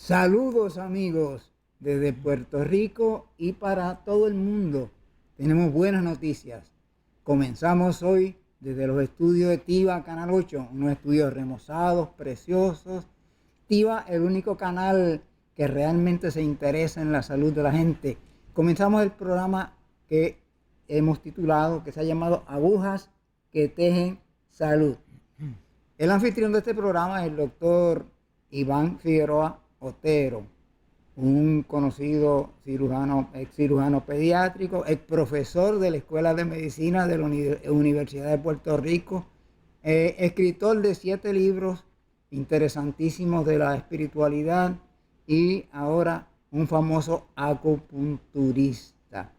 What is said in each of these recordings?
Saludos amigos desde Puerto Rico y para todo el mundo. Tenemos buenas noticias. Comenzamos hoy desde los estudios de TIVA Canal 8, unos estudios remozados, preciosos. TIVA, el único canal que realmente se interesa en la salud de la gente. Comenzamos el programa que hemos titulado, que se ha llamado Agujas que Tejen Salud. El anfitrión de este programa es el doctor Iván Figueroa Otero, un conocido cirujano, ex cirujano pediátrico, ex profesor de la Escuela de Medicina de la Universidad de Puerto Rico, escritor de 7 libros interesantísimos de la espiritualidad y ahora un famoso acupunturista.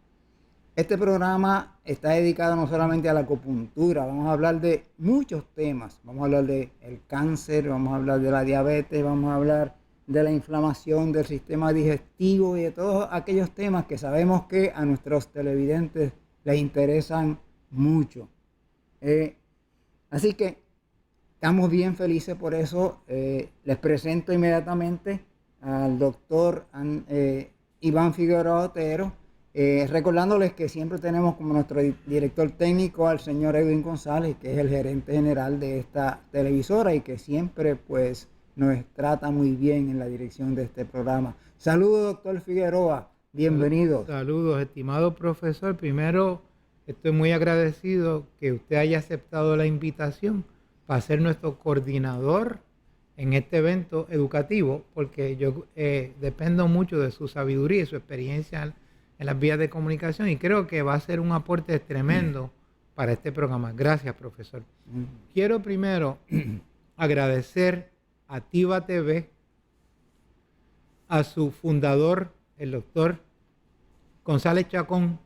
Este programa está dedicado no solamente a la acupuntura, vamos a hablar de muchos temas. Vamos a hablar del cáncer, vamos a hablar de la diabetes, vamos a hablar de la inflamación del sistema digestivo y de todos aquellos temas que sabemos que a nuestros televidentes les interesan mucho. Así que estamos bien felices por eso. Les presento inmediatamente al doctor Iván Figueroa Otero, recordándoles que siempre tenemos como nuestro director técnico al señor Edwin González, que es el gerente general de esta televisora y que siempre pues nos trata muy bien en la dirección de este programa. Saludos, doctor Figueroa, bienvenido. Saludos, estimado profesor. Primero, estoy muy agradecido que usted haya aceptado la invitación para ser nuestro coordinador en este evento educativo, porque yo dependo mucho de su sabiduría y su experiencia en las vías de comunicación y creo que va a ser un aporte tremendo para este programa. Gracias, profesor. Quiero primero agradecer a TIVA TV, a su fundador, el doctor González Chacón,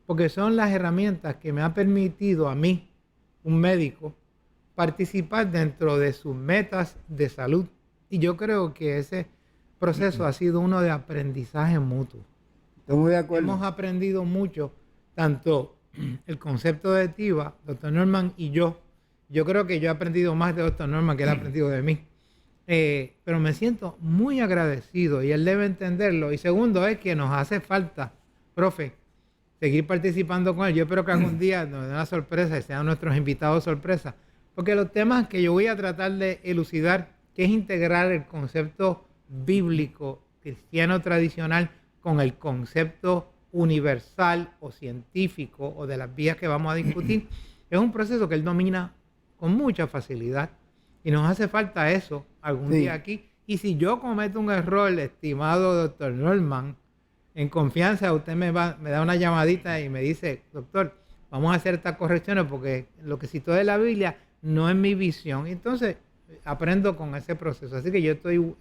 porque son las herramientas que me han permitido a mí, un médico, participar dentro de sus metas de salud. Y yo creo que ese proceso ha sido uno de aprendizaje mutuo. Estoy muy de acuerdo. Hemos aprendido mucho, tanto el concepto de TIVA, doctor Norman y yo. Yo creo que yo he aprendido más de doctor Norman que él ha aprendido de mí. Pero me siento muy agradecido y él debe entenderlo. Y segundo es que nos hace falta, profe, seguir participando con él. Yo espero que algún día nos dé una sorpresa y sean nuestros invitados sorpresa. Porque los temas que yo voy a tratar de elucidar, que es integrar el concepto bíblico, cristiano tradicional, con el concepto universal o científico o de las vías que vamos a discutir, es un proceso que él domina con mucha facilidad. Y nos hace falta eso algún día aquí. Y si yo cometo un error, estimado doctor Norman, en confianza usted me da una llamadita y me dice, doctor, vamos a hacer estas correcciones porque lo que citó de la Biblia no es mi visión. Entonces aprendo con ese proceso. Así que yo estoy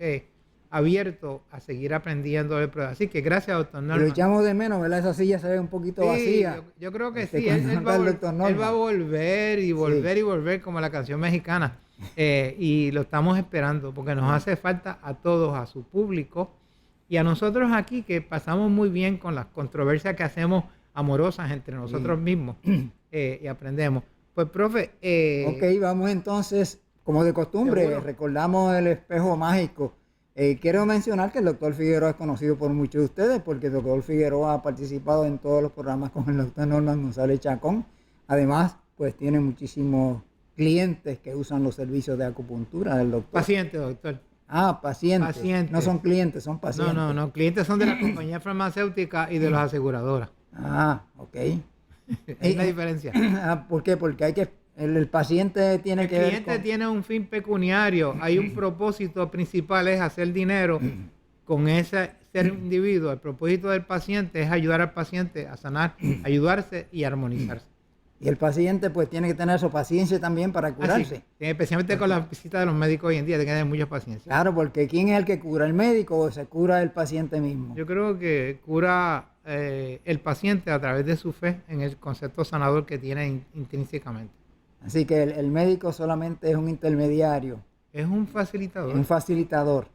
abierto a seguir aprendiendo del proceso. Así que gracias, doctor Norman. Lo echamos de menos, ¿verdad? Esa silla se ve un poquito vacía. Yo creo que sí. Él va a volver y volver y volver como la canción mexicana. Y lo estamos esperando porque nos hace falta a todos, a su público y a nosotros aquí que pasamos muy bien con las controversias que hacemos amorosas entre nosotros mismos y aprendemos. Pues, profe... ok, vamos entonces, como de costumbre, ¿seguro? Recordamos el espejo mágico. Quiero mencionar que el doctor Figueroa es conocido por muchos de ustedes porque el doctor Figueroa ha participado en todos los programas con el doctor Norman González Chacón. Además, pues tiene muchísimos clientes que usan los servicios de acupuntura del doctor. Pacientes, doctor. Ah, pacientes. No son clientes, son pacientes. No. Clientes son de la compañía farmacéutica y de las aseguradoras. Ah, ok. Es la diferencia. ¿Por qué? Porque el paciente tiene que ver con... El cliente tiene un fin pecuniario. Hay un propósito principal, es hacer dinero con ese ser individuo. El propósito del paciente es ayudar al paciente a sanar, ayudarse y armonizarse. Y el paciente pues tiene que tener su paciencia también para curarse. Sí. Especialmente con la visita de los médicos hoy en día, tiene que tener mucha paciencia. Claro, porque ¿quién es el que cura? ¿El médico o se cura el paciente mismo? Yo creo que cura el paciente a través de su fe en el concepto sanador que tiene intrínsecamente. Así que el médico solamente es un intermediario. Es un facilitador. Un facilitador.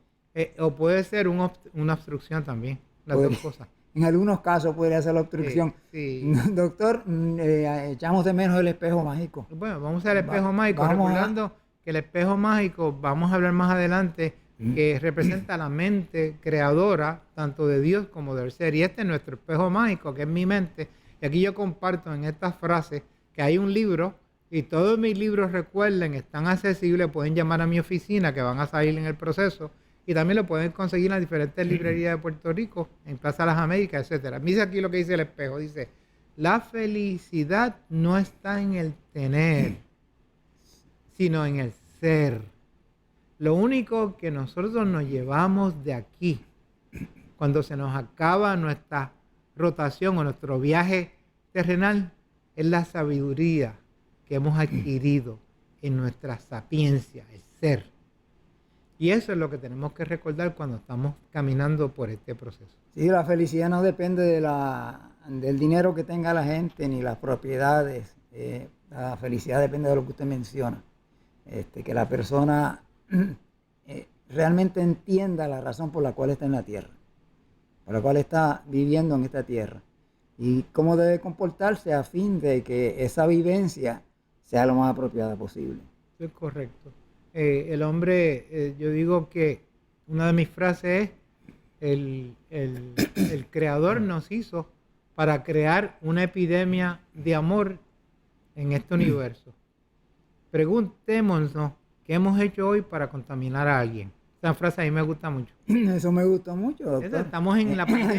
O puede ser una obstrucción también, las dos cosas. En algunos casos podría ser la obstrucción. Sí. Doctor, echamos de menos el espejo mágico. Bueno, vamos al espejo mágico, recordando que el espejo mágico, vamos a hablar más adelante, que representa la mente creadora, tanto de Dios como del ser. Y este es nuestro espejo mágico, que es mi mente. Y aquí yo comparto en estas frases que hay un libro, y todos mis libros, recuerden, están accesibles, pueden llamar a mi oficina, que van a salir en el proceso, y también lo pueden conseguir en las diferentes librerías de Puerto Rico, en Plaza Las Américas, etcétera. Dice aquí lo que dice el espejo, dice: la felicidad no está en el tener, sino en el ser. Lo único que nosotros nos llevamos de aquí, cuando se nos acaba nuestra rotación o nuestro viaje terrenal, es la sabiduría que hemos adquirido en nuestra sapiencia, el ser. Y eso es lo que tenemos que recordar cuando estamos caminando por este proceso. Sí, la felicidad no depende del dinero que tenga la gente ni las propiedades. La felicidad depende de lo que usted menciona. Que la persona realmente entienda la razón por la cual está en la tierra, por la cual está viviendo en esta tierra, y cómo debe comportarse a fin de que esa vivencia sea lo más apropiada posible. Eso es correcto. El hombre, yo digo que una de mis frases es: el creador nos hizo para crear una epidemia de amor en este universo. Preguntémonos qué hemos hecho hoy para contaminar a alguien. Esa frase a mí me gusta mucho. Eso me gustó mucho, doctor. Estamos en la pandemia,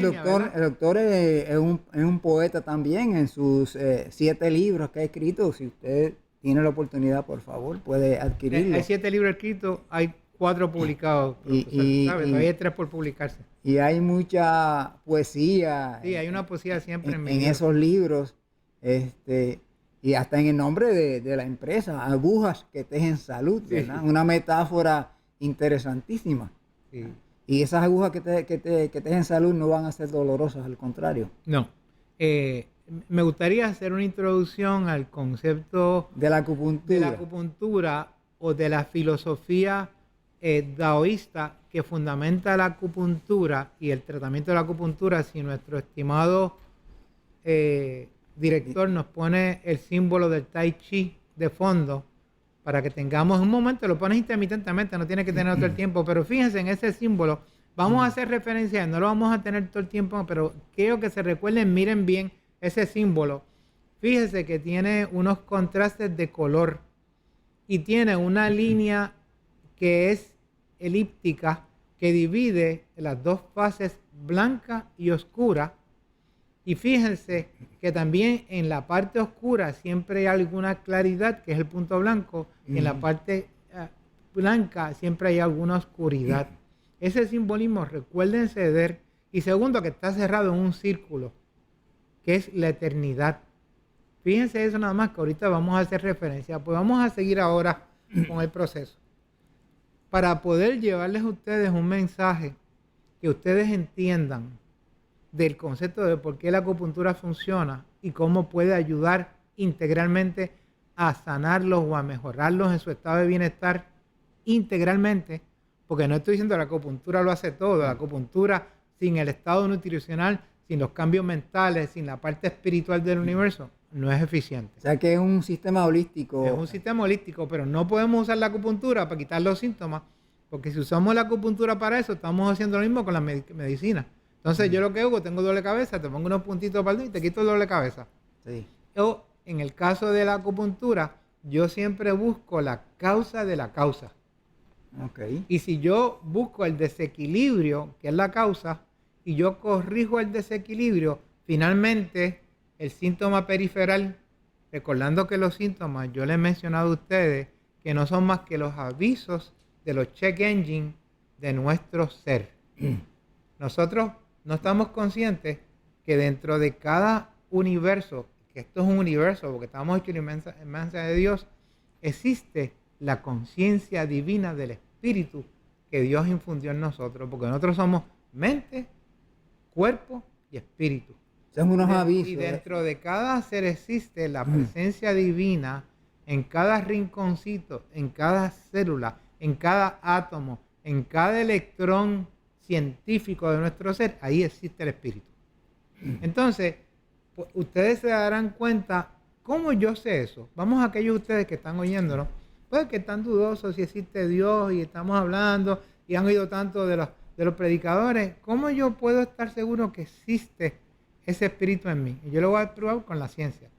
el doctor es un poeta también en sus 7 libros que ha escrito. Si usted tiene la oportunidad, por favor, puede adquirirlo. Hay 7 libros escritos, hay 4 publicados. Todavía hay 3 por publicarse. Y hay mucha poesía. Sí, hay una poesía siempre en esos libros. Y hasta en el nombre de la empresa, agujas que tejen salud, ¿verdad? Sí. Una metáfora interesantísima. Sí. Y esas agujas que tejen salud no van a ser dolorosas, al contrario. No. Me gustaría hacer una introducción al concepto de la acupuntura o de la filosofía daoísta que fundamenta la acupuntura y el tratamiento de la acupuntura. Si nuestro estimado director nos pone el símbolo del Tai Chi de fondo, para que tengamos un momento, lo pones intermitentemente, no tiene que tener todo el tiempo, pero fíjense en ese símbolo. Vamos a hacer referencia, no lo vamos a tener todo el tiempo, pero quiero que se recuerden, miren bien ese símbolo. Fíjense que tiene unos contrastes de color y tiene una línea que es elíptica que divide las dos fases blanca y oscura. Y fíjense que también en la parte oscura siempre hay alguna claridad, que es el punto blanco, y en la parte blanca siempre hay alguna oscuridad. Ese simbolismo, recuérdense de él. Y segundo, que está cerrado en un círculo, que es la eternidad. Fíjense eso nada más, que ahorita vamos a hacer referencia. Pues vamos a seguir ahora con el proceso. Para poder llevarles a ustedes un mensaje que ustedes entiendan del concepto de por qué la acupuntura funciona y cómo puede ayudar integralmente a sanarlos o a mejorarlos en su estado de bienestar integralmente, porque no estoy diciendo que la acupuntura lo hace todo. La acupuntura, sin el estado nutricional, sin los cambios mentales, sin la parte espiritual del universo, no es eficiente. O sea que es un sistema holístico. Es un sistema holístico, pero no podemos usar la acupuntura para quitar los síntomas, porque si usamos la acupuntura para eso, estamos haciendo lo mismo con la medicina. Entonces yo lo que hago, tengo doble cabeza, te pongo unos puntitos para el dedo y te quito el doble cabeza. Sí. O en el caso de la acupuntura, yo siempre busco la causa de la causa. Okay. Y si yo busco el desequilibrio, que es la causa, y yo corrijo el desequilibrio, finalmente el síntoma periferal, recordando que los síntomas, yo les he mencionado a ustedes, que no son más que los avisos de los check engine de nuestro ser. Nosotros no estamos conscientes que dentro de cada universo, que esto es un universo porque estamos hechos en imagen de Dios, existe la conciencia divina del Espíritu que Dios infundió en nosotros, porque nosotros somos mente, cuerpo y espíritu. Son unos avisos. Y dentro de cada ser existe la presencia divina en cada rinconcito, en cada célula, en cada átomo, en cada electrón científico de nuestro ser. Ahí existe el espíritu. Entonces, pues, ustedes se darán cuenta. ¿Cómo yo sé eso? Vamos a aquellos de ustedes que están oyéndonos, pues que están dudosos si existe Dios y estamos hablando y han oído tanto de los predicadores, ¿cómo yo puedo estar seguro que existe ese espíritu en mí? Y yo lo voy a probar con la ciencia.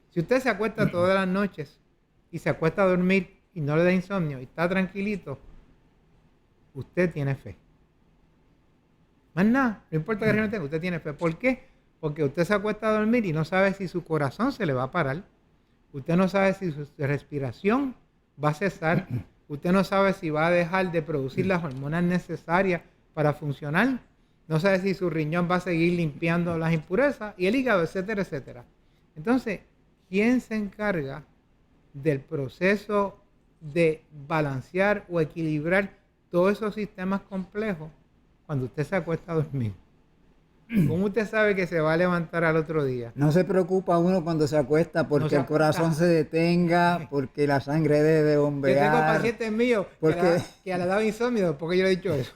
Si usted se acuesta todas las noches y se acuesta a dormir y no le da insomnio y está tranquilito, usted tiene fe. Más nada, no importa que no tenga, usted tiene fe. ¿Por qué? Porque usted se acuesta a dormir y no sabe si su corazón se le va a parar. Usted no sabe si su respiración va a cesar. Usted no sabe si va a dejar de producir las hormonas necesarias para funcionar. No sabe si su riñón va a seguir limpiando las impurezas y el hígado, etcétera, etcétera. Entonces, ¿quién se encarga del proceso de balancear o equilibrar todos esos sistemas complejos cuando usted se acuesta a dormir? ¿Cómo usted sabe que se va a levantar al otro día? No se preocupa uno cuando se acuesta porque el corazón se detenga, porque la sangre debe de bombear. Yo tengo pacientes míos que le daba insomnio, porque yo le he dicho eso.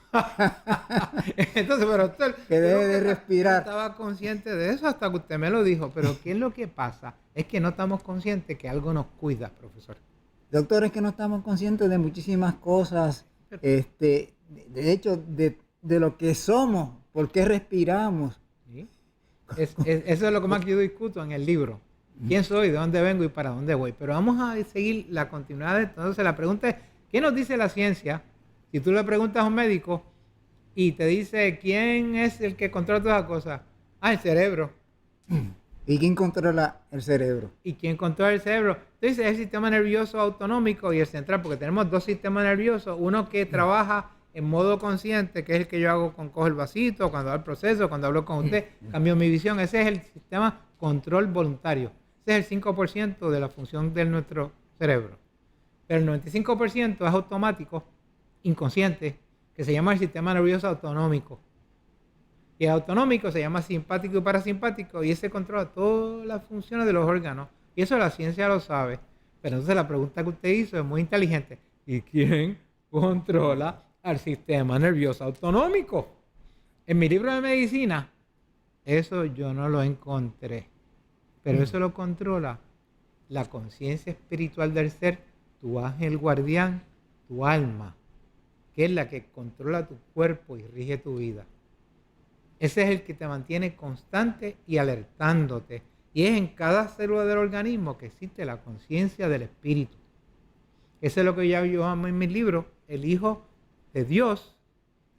Entonces, pero usted que debe de respirar. No estaba consciente de eso hasta que usted me lo dijo. Pero ¿qué es lo que pasa? Es que no estamos conscientes que algo nos cuida, profesor. Doctor, es que no estamos conscientes de muchísimas cosas. De hecho, de lo que somos. ¿Por qué respiramos? ¿Sí? Eso es lo que más que yo discuto en el libro. ¿Quién soy? ¿De dónde vengo? ¿Y para dónde voy? Pero vamos a seguir la continuidad de esto. Entonces la pregunta es, ¿qué nos dice la ciencia? Si tú le preguntas a un médico y te dice, ¿quién es el que controla todas las cosas? Ah, el cerebro. ¿Y quién controla el cerebro? ¿Y quién controla el cerebro? Entonces es el sistema nervioso autonómico y el central, porque tenemos dos sistemas nerviosos. Uno que trabaja en modo consciente, que es el que yo hago con cojo el vasito, cuando hago el proceso, cuando hablo con usted, cambio mi visión. Ese es el sistema control voluntario. Ese es el 5% de la función de nuestro cerebro. Pero el 95% es automático, inconsciente, que se llama el sistema nervioso autonómico. Y el autonómico se llama simpático y parasimpático, y ese controla todas las funciones de los órganos. Y eso la ciencia lo sabe. Pero entonces la pregunta que usted hizo es muy inteligente. ¿Y quién controla al sistema nervioso autonómico? En mi libro de medicina, eso yo no lo encontré. Pero eso lo controla la conciencia espiritual del ser, tu ángel guardián, tu alma, que es la que controla tu cuerpo y rige tu vida. Ese es el que te mantiene constante y alertándote. Y es en cada célula del organismo que existe la conciencia del espíritu. Eso es lo que yo amo en mis libros, el Hijo de Dios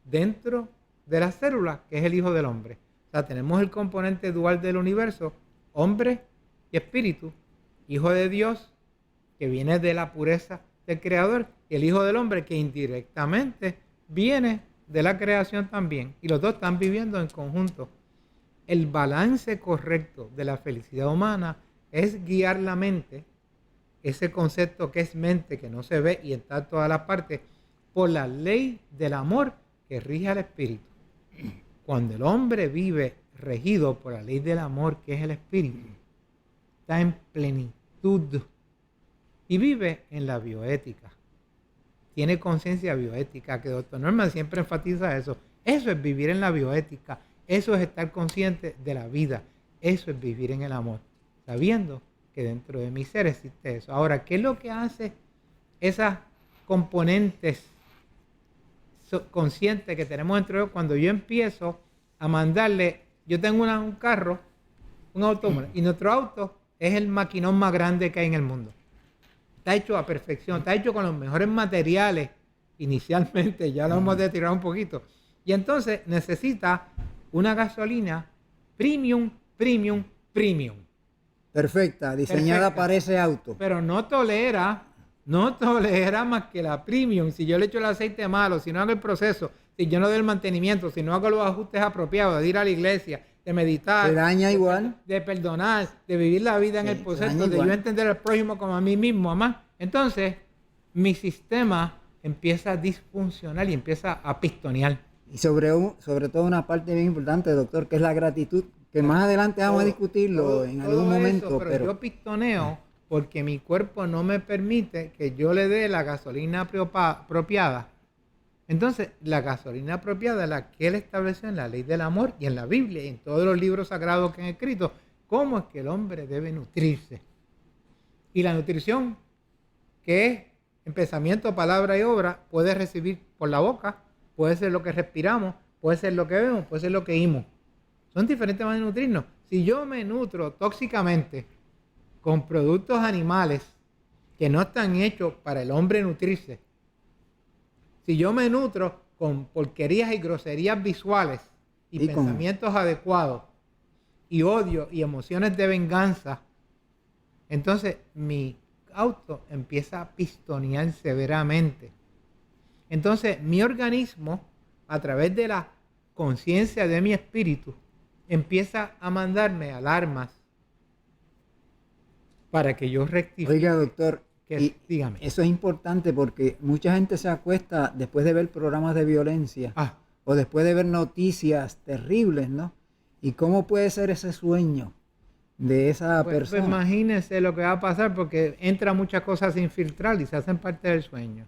dentro de la célula, que es el Hijo del Hombre. O sea, tenemos el componente dual del universo, hombre y espíritu, Hijo de Dios, que viene de la pureza del Creador, y el Hijo del Hombre, que indirectamente viene de la creación también. Y los dos están viviendo en conjunto. El balance correcto de la felicidad humana es guiar la mente, ese concepto que es mente, que no se ve y está en todas las partes, por la ley del amor que rige al espíritu. Cuando el hombre vive regido por la ley del amor, que es el espíritu, está en plenitud y vive en la bioética. Tiene conciencia bioética, que Dr. Norman siempre enfatiza eso. Eso es vivir en la bioética, eso es estar consciente de la vida, eso es vivir en el amor, sabiendo que dentro de mi ser existe eso. Ahora, ¿qué es lo que hace esas componentes conscientes que tenemos dentro de nosotros? Cuando yo empiezo a mandarle, yo tengo un carro, un automóvil, y nuestro auto es el maquinón más grande que hay en el mundo. Está hecho a perfección, está hecho con los mejores materiales inicialmente, ya lo hemos de tirar un poquito. Y entonces necesita una gasolina premium. Perfecta, diseñada para ese auto. Pero no tolera más que la premium. Si yo le echo el aceite malo, si no hago el proceso, si yo no doy el mantenimiento, si no hago los ajustes apropiados, de ir a la iglesia, de meditar, se daña igual, de perdonar, de vivir la vida en el proceso, de yo entender al prójimo como a mí mismo, amás. Entonces, mi sistema empieza a disfuncionar y empieza a pistonear. Y sobre todo una parte bien importante, doctor, que es la gratitud, que más adelante vamos a discutirlo en algún momento. Pero yo pistoneo porque mi cuerpo no me permite que yo le dé la gasolina apropiada. Entonces, la gasolina apropiada es la que él estableció en la ley del amor y en la Biblia y en todos los libros sagrados que han escrito. ¿Cómo es que el hombre debe nutrirse? Y la nutrición, que es en pensamiento, palabra y obra, puede recibir por la boca, puede ser lo que respiramos, puede ser lo que vemos, puede ser lo que oímos. Son diferentes maneras de nutrirnos. Si yo me nutro tóxicamente con productos animales que no están hechos para el hombre nutrirse, si yo me nutro con porquerías y groserías visuales y pensamientos adecuados y odio y emociones de venganza, entonces mi auto empieza a pistonear severamente. Entonces mi organismo, a través de la conciencia de mi espíritu, empieza a mandarme alarmas para que yo rectifique. Oiga, doctor, dígame. Eso es importante porque mucha gente se acuesta después de ver programas de violencia o después de ver noticias terribles, ¿no? ¿Y cómo puede ser ese sueño de esa persona? Pues imagínense lo que va a pasar, porque entra muchas cosas sin filtrar y se hacen parte del sueño.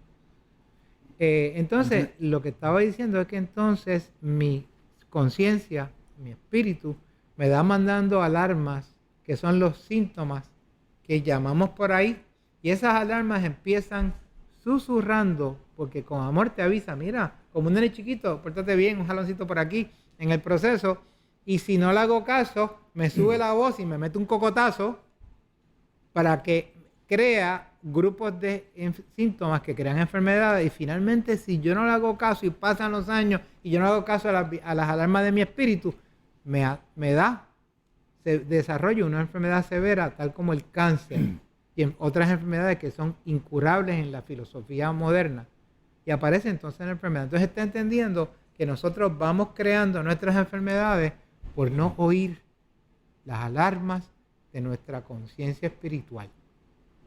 Entonces, lo que estaba diciendo es que entonces mi conciencia, mi espíritu, me da mandando alarmas que son los síntomas que llamamos por ahí, y esas alarmas empiezan susurrando, porque con amor te avisa, mira, como un nene chiquito, pórtate bien, un jaloncito por aquí, en el proceso, y si no le hago caso, me sube la voz y me mete un cocotazo para que crea grupos de síntomas que crean enfermedades, y finalmente si yo no le hago caso y pasan los años y yo no hago caso a las alarmas de mi espíritu, se desarrolla una enfermedad severa tal como el cáncer y en otras enfermedades que son incurables en la filosofía moderna, y aparece entonces la enfermedad. Entonces está entendiendo que nosotros vamos creando nuestras enfermedades por no oír las alarmas de nuestra conciencia espiritual.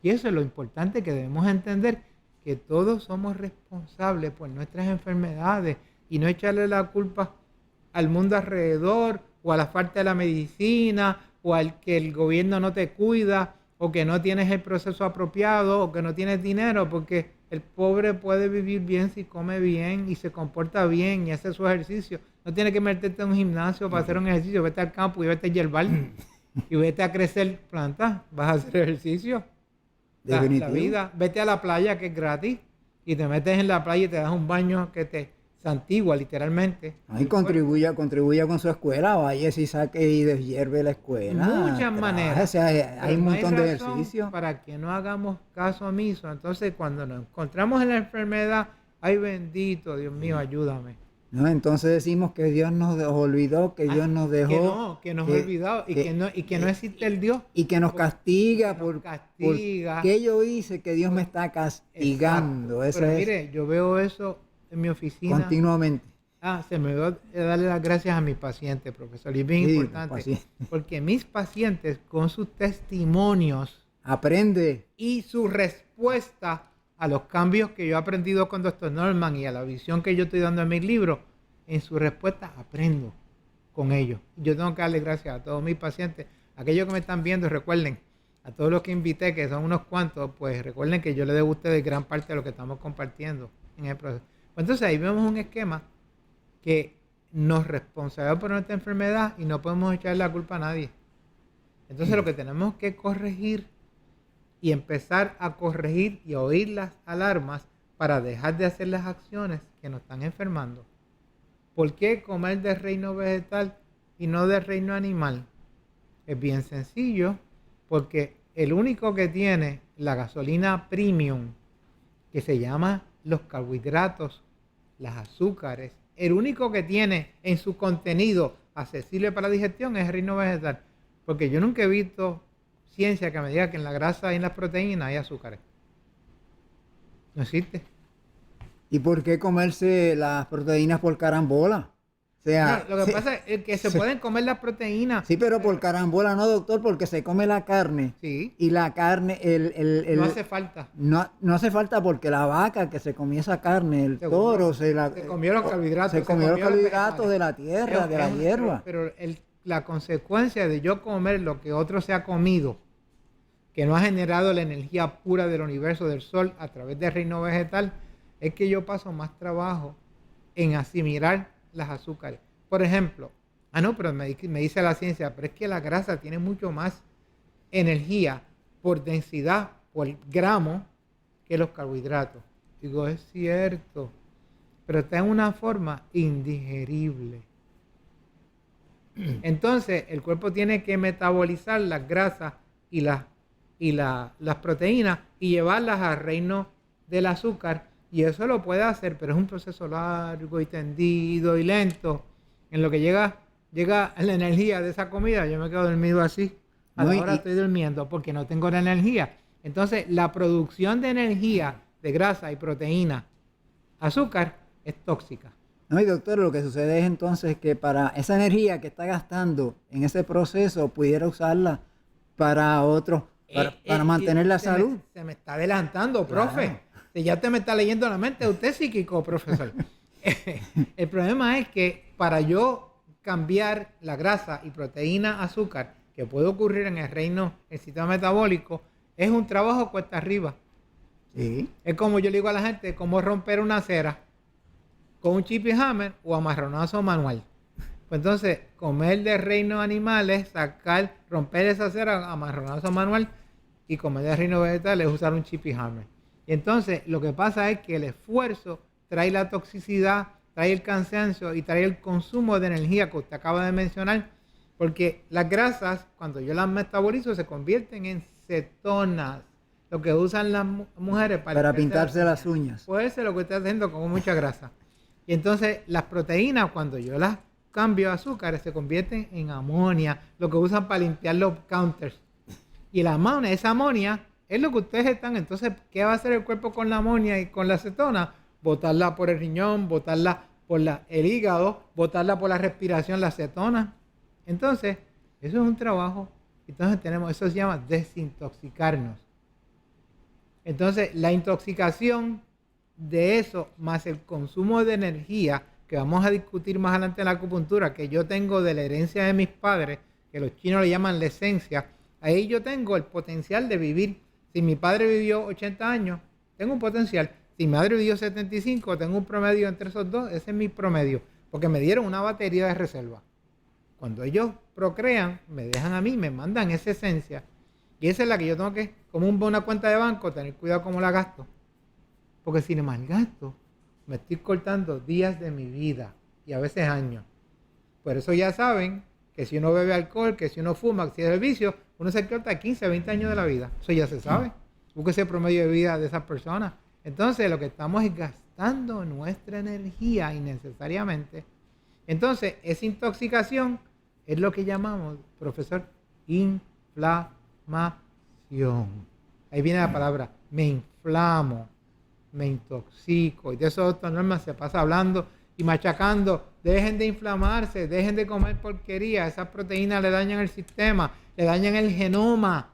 Y eso es lo importante que debemos entender, que todos somos responsables por nuestras enfermedades y no echarle la culpa al mundo alrededor o a la falta de la medicina o al que el gobierno no te cuida o que no tienes el proceso apropiado o que no tienes dinero, porque el pobre puede vivir bien si come bien y se comporta bien y hace su ejercicio. No tiene que meterte en un gimnasio para hacer un ejercicio. Vete al campo y vete a hierbar y vete a crecer plantas. Vas a hacer ejercicio. La vida. Vete a la playa, que es gratis, y te metes en la playa y te das un baño que te santigua literalmente. Ahí contribuya con su escuela, vaya si saque y deshierve la escuela. Muchas maneras. O sea, hay un montón de ejercicios. Para que no hagamos caso omiso. Entonces, cuando nos encontramos en la enfermedad, ay bendito, Dios mío, ayúdame. No, entonces decimos que Dios nos olvidó, que Dios nos dejó. Que nos olvidó y que no existe el Dios. Y que nos castiga por que yo hice, que Dios me está castigando. Pero mire, yo veo eso en mi oficina. Continuamente. Se me olvidó darle las gracias a mis pacientes, profesor. Y es bien importante. Porque mis pacientes, con sus testimonios, aprende. Y su respuesta a los cambios que yo he aprendido con Dr. Norman y a la visión que yo estoy dando en mis libros, en su respuesta aprendo con ellos. Yo tengo que darle gracias a todos mis pacientes, aquellos que me están viendo. Recuerden, a todos los que invité, que son unos cuantos, pues recuerden que yo les debo a ustedes gran parte de lo que estamos compartiendo en el proceso. Pues entonces ahí vemos un esquema que nos responsabiliza por nuestra enfermedad y no podemos echarle la culpa a nadie. Entonces lo que tenemos que corregir y empezar a corregir y a oír las alarmas para dejar de hacer las acciones que nos están enfermando. ¿Por qué comer de reino vegetal y no de reino animal? Es bien sencillo, porque el único que tiene la gasolina premium, que se llama los carbohidratos, las azúcares, el único que tiene en su contenido accesible para la digestión es el reino vegetal. Porque yo nunca he visto ciencia que me diga que en la grasa y en las proteínas hay azúcares. No existe. ¿Y por qué comerse las proteínas por carambola? O sea, no, lo que pasa es que se pueden comer las proteínas. Sí, pero por carambola no, doctor, porque se come la carne. Sí. Y la carne, no hace falta. No hace falta, porque la vaca que se comió esa carne, el toro, se comió los carbohidratos. Se comió los carbohidratos de la tierra, de la hierba. Pero la consecuencia de yo comer lo que otro se ha comido, que no ha generado la energía pura del universo, del sol, a través del reino vegetal, es que yo paso más trabajo en asimilar las azúcares. Por ejemplo, pero me dice la ciencia, pero es que la grasa tiene mucho más energía por densidad, por gramo, que los carbohidratos. Digo, es cierto, pero está en una forma indigerible. Entonces, el cuerpo tiene que metabolizar las grasas y las proteínas y llevarlas al reino del azúcar. Y eso lo puede hacer, pero es un proceso largo y tendido y lento. En lo que llega la energía de esa comida, yo me quedo dormido así. Ahora estoy durmiendo porque no tengo la energía. Entonces, la producción de energía de grasa y proteína, azúcar, es tóxica. No, y doctor, lo que sucede es entonces que para esa energía que está gastando en ese proceso, pudiera usarla para otro, para mantener la salud. Se me está adelantando, profe. Claro. Ya te me está leyendo la mente. Usted es psíquico, profesor. El problema es que para yo cambiar la grasa y proteína a azúcar, que puede ocurrir en el reino del sistema metabólico, es un trabajo cuesta arriba. Sí. Es como yo le digo a la gente, como romper una acera con un chip y hammer o amarronazo manual. Pues entonces, comer de reino animal es romper esa acera amarronazo manual, y comer de reino vegetal es usar un chip y hammer. Y entonces, lo que pasa es que el esfuerzo trae la toxicidad, trae el cansancio y trae el consumo de energía que usted acaba de mencionar, porque las grasas, cuando yo las metabolizo, se convierten en cetonas, lo que usan las mujeres para pintarse las uñas. Puede ser lo que está haciendo con mucha grasa. Y entonces las proteínas, cuando yo las cambio a azúcar, se convierten en amonia, lo que usan para limpiar los counters. Y la amonia, esa amonia es lo que ustedes están. Entonces, ¿qué va a hacer el cuerpo con la amonia y con la acetona? Botarla por el riñón, botarla por el hígado, botarla por la respiración, la acetona. Entonces, eso es un trabajo. Entonces eso se llama desintoxicarnos. Entonces, la intoxicación de eso, más el consumo de energía, que vamos a discutir más adelante en la acupuntura, que yo tengo de la herencia de mis padres, que los chinos le llaman la esencia, ahí yo tengo el potencial de vivir. Si mi padre vivió 80 años, tengo un potencial. Si mi madre vivió 75, tengo un promedio entre esos dos. Ese es mi promedio, porque me dieron una batería de reserva. Cuando ellos procrean, me dejan a mí, me mandan esa esencia. Y esa es la que yo tengo que, como una cuenta de banco, tener cuidado cómo la gasto. Porque si no malgasto, me estoy cortando días de mi vida y a veces años. Por eso ya saben que si uno bebe alcohol, que si uno fuma, que si es el vicio, uno se corta 15, 20 años de la vida. Eso ya se sabe. Busque ese promedio de vida de esas personas. Entonces, lo que estamos es gastando nuestra energía innecesariamente. Entonces, esa intoxicación es lo que llamamos, profesor, inflamación. Ahí viene la palabra, me inflamo, me intoxico. Y de eso doctor Norman se pasa hablando y machacando. Dejen de inflamarse, dejen de comer porquería. Esas proteínas le dañan el sistema, le dañan el genoma,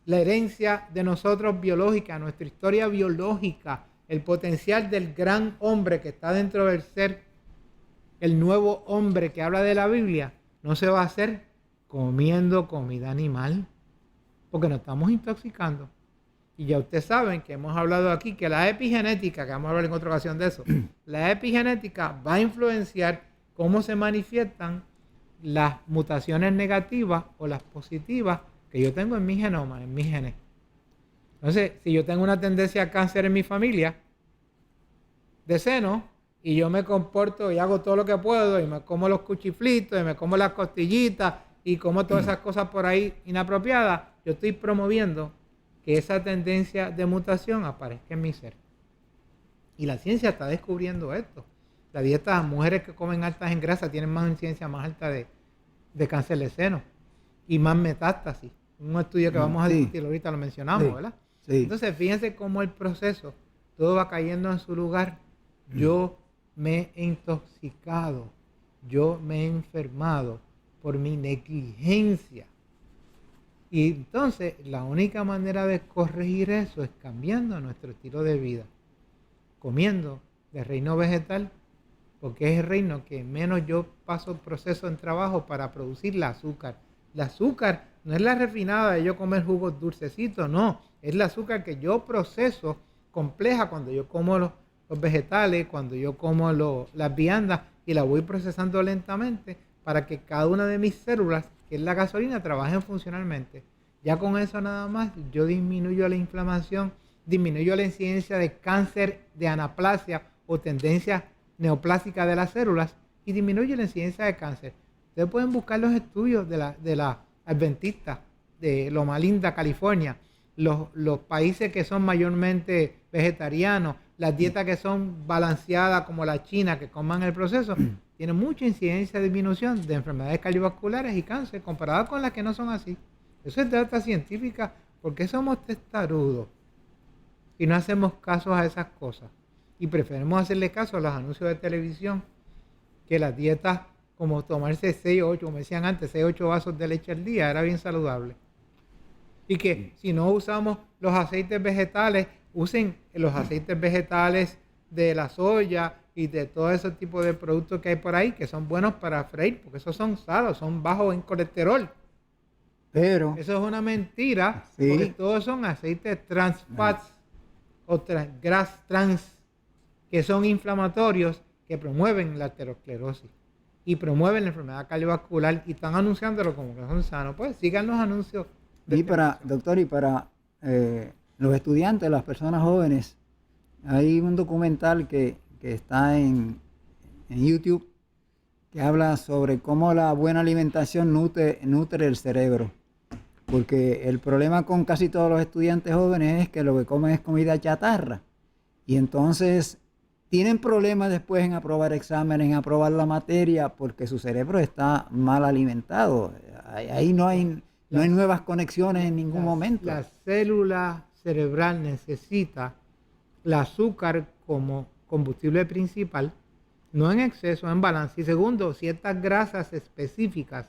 la herencia de nosotros biológica, nuestra historia biológica, el potencial del gran hombre que está dentro del ser, el nuevo hombre que habla de la Biblia, no se va a hacer comiendo comida animal, porque nos estamos intoxicando. Y ya ustedes saben que hemos hablado aquí que la epigenética, que vamos a hablar en otra ocasión de eso, la epigenética va a influenciar cómo se manifiestan las mutaciones negativas o las positivas que yo tengo en mi genoma, en mis genes. Entonces, si yo tengo una tendencia a cáncer en mi familia, de seno, y yo me comporto y hago todo lo que puedo, y me como los cuchiflitos, y me como las costillitas, y como todas esas cosas por ahí inapropiadas, yo estoy promoviendo que esa tendencia de mutación aparezca en mi ser. Y la ciencia está descubriendo esto. La dieta de mujeres que comen altas en grasa tienen más incidencia más alta de cáncer de seno y más metástasis. Un estudio que vamos a discutir ahorita, lo mencionamos, ¿verdad? Sí. Entonces, fíjense cómo el proceso, todo va cayendo en su lugar. Yo me he intoxicado, yo me he enfermado por mi negligencia. Y entonces, la única manera de corregir eso es cambiando nuestro estilo de vida, comiendo de reino vegetal, porque es el reino que menos yo paso proceso en trabajo para producir el azúcar. El azúcar no es la refinada de yo comer jugos dulcecitos, no. Es el azúcar que yo proceso compleja cuando yo como los vegetales, cuando yo como las viandas y la voy procesando lentamente para que cada una de mis células, que es la gasolina, trabajen funcionalmente. Ya con eso nada más yo disminuyo la inflamación disminuyó la incidencia de cáncer de anaplasia o tendencia neoplástica de las células y disminuye la incidencia de cáncer. Ustedes pueden buscar los estudios de la adventista de Loma Linda, California, los países que son mayormente vegetarianos, las dietas que son balanceadas como la China, que coman el proceso, tienen mucha incidencia de disminución de enfermedades cardiovasculares y cáncer comparada con las que no son así. Eso es data científica. ¿Por qué somos testarudos y no hacemos caso a esas cosas? Y preferimos hacerle caso a los anuncios de televisión que las dietas, como tomarse 6 o 8, como decían antes, 6 o 8 vasos de leche al día, era bien saludable. Y que si no usamos los aceites vegetales, usen los aceites vegetales de la soya y de todo ese tipo de productos que hay por ahí, que son buenos para freír, porque esos son sanos, son bajos en colesterol. Pero Eso es una mentira, sí, porque todos son aceites trans fats o trans, que son inflamatorios, que promueven la aterosclerosis y promueven la enfermedad cardiovascular y están anunciándolo como que son sanos. Pues sigan los anuncios. y para, doctor, y para los estudiantes, las personas jóvenes, hay un documental que está en YouTube que habla sobre cómo la buena alimentación nutre el cerebro. Porque el problema con casi todos los estudiantes jóvenes es que lo que comen es comida chatarra. Y entonces tienen problemas después en aprobar exámenes, en aprobar la materia, porque su cerebro está mal alimentado. Ahí no hay nuevas conexiones en ningún momento. La célula cerebral necesita el azúcar como combustible principal, no en exceso, en balance. Y segundo, ciertas grasas específicas,